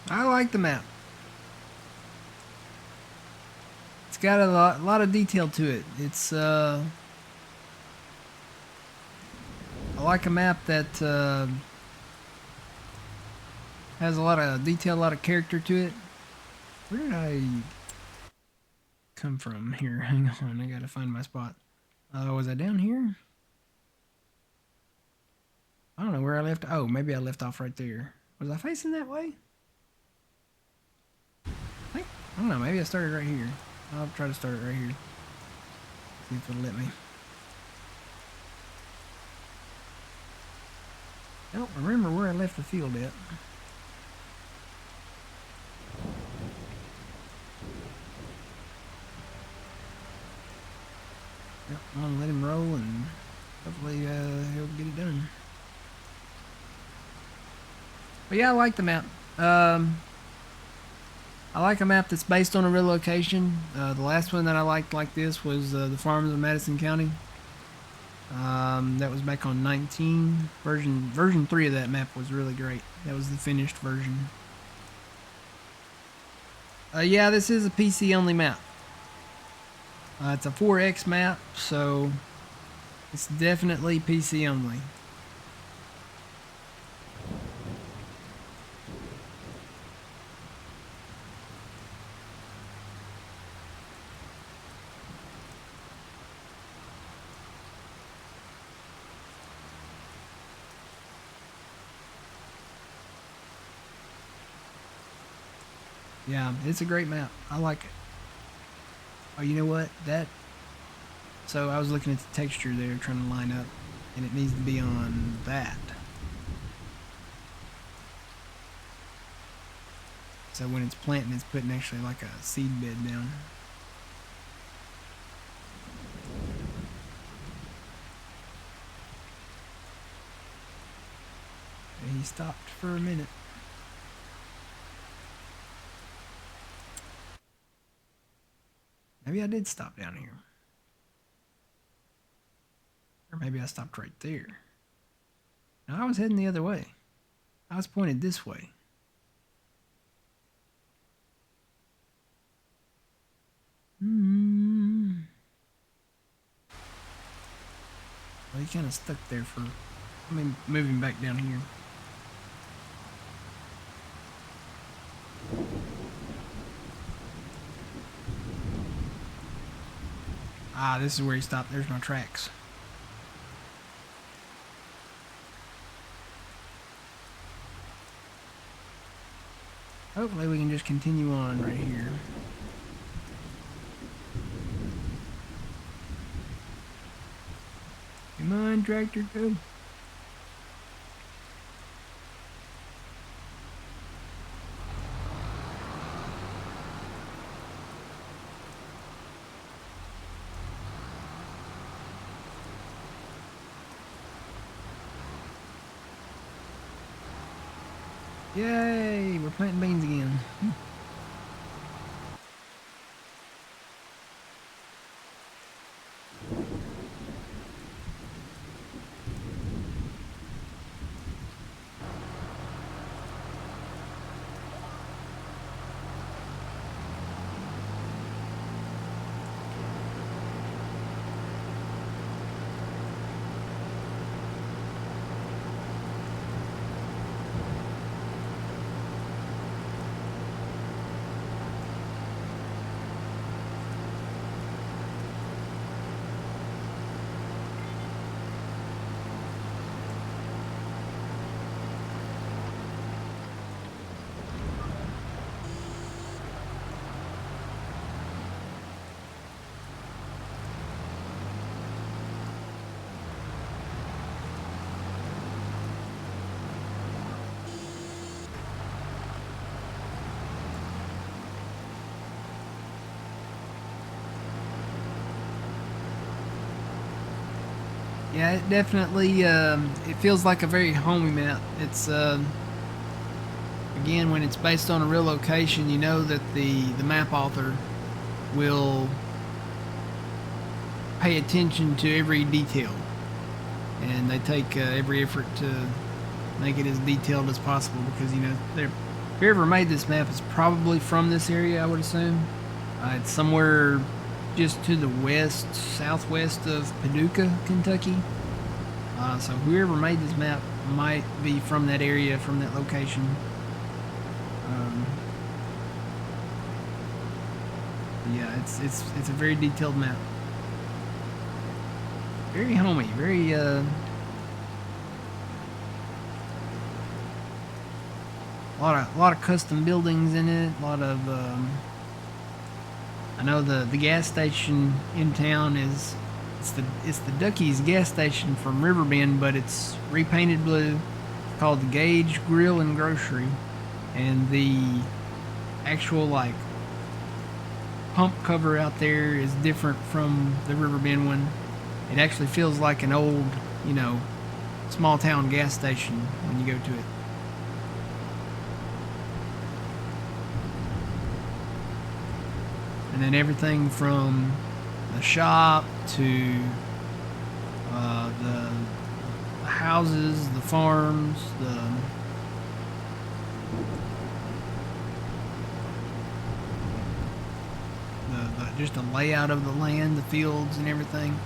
I like the map. It's got a lot of detail to it. It's I like a map that has a lot of detail, a lot of character to it. Where did I come from here? Hang on, I gotta find my spot. Was I down here? I don't know where I left. Oh, maybe I left off right there. Was I facing that way? I don't know. Maybe I started right here. I'll try to start it right here. See if it'll let me. I don't remember where I left the field at. Yep, I'm gonna let him roll and hopefully he'll get it done. But yeah, I like the map. I like a map that's based on a real location. The last one that I liked like this was the farms of Madison County. That was back on 19. Version 3 of that map was really great. That was the finished version. Yeah, this is a PC only map. It's a 4X map, so it's definitely PC only. Yeah, it's a great map. I like it. Oh, you know what? So I was looking at the texture there, trying to line up, and it needs to be on that. So when it's planting, it's putting actually like a seed bed down. And he stopped for a minute. Maybe I did stop down here. Or maybe I stopped right there. No, I was heading the other way. I was pointed this way. Well, he kind of stuck there for... I mean, moving back down here. Ah, this is where he stopped. There's my tracks. Hopefully we can just continue on right here. Come on, tractor, go. Yay, we're planting beans again. Yeah, it definitely, it feels like a very homey map. It's, again, when it's based on a real location, you know that the map author will pay attention to every detail. And they take every effort to make it as detailed as possible because, you know, Whoever made this map is probably from this area, I would assume. It's somewhere just to the west, southwest of Paducah, Kentucky. So whoever made this map might be from that area, from that location. Yeah, it's a very detailed map. Very homey, very a lot of custom buildings in it. A lot of I know the gas station in town is it's the Ducky's gas station from Riverbend, but it's repainted blue. It's called the Gage Grill and Grocery, and the actual like pump cover out there is different from the Riverbend one. It actually feels like an old, small town gas station when you go to it. And then everything from the shop to the houses, the farms, just the layout of the land, the fields, and everything.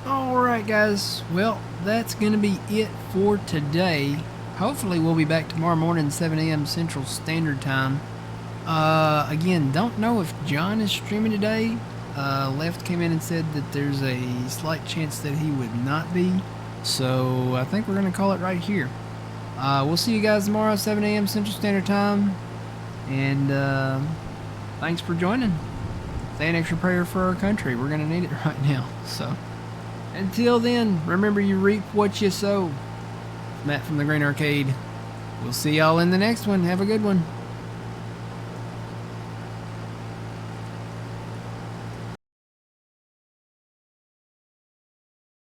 Alright guys, well that's going to be it for today. hopefully we'll be back tomorrow morning, 7 a.m. Central Standard Time. Again, don't know if John is streaming today. Left came in and said that there's a slight chance that he would not be. So I think we're going to call it right here. We'll see you guys tomorrow, 7 a.m. Central Standard Time. And thanks for joining. Say an extra prayer for our country. We're going to need it right now. So until then, remember you reap what you sow. Matt from the Green Arcade. We'll see y'all in the next one. Have a good one.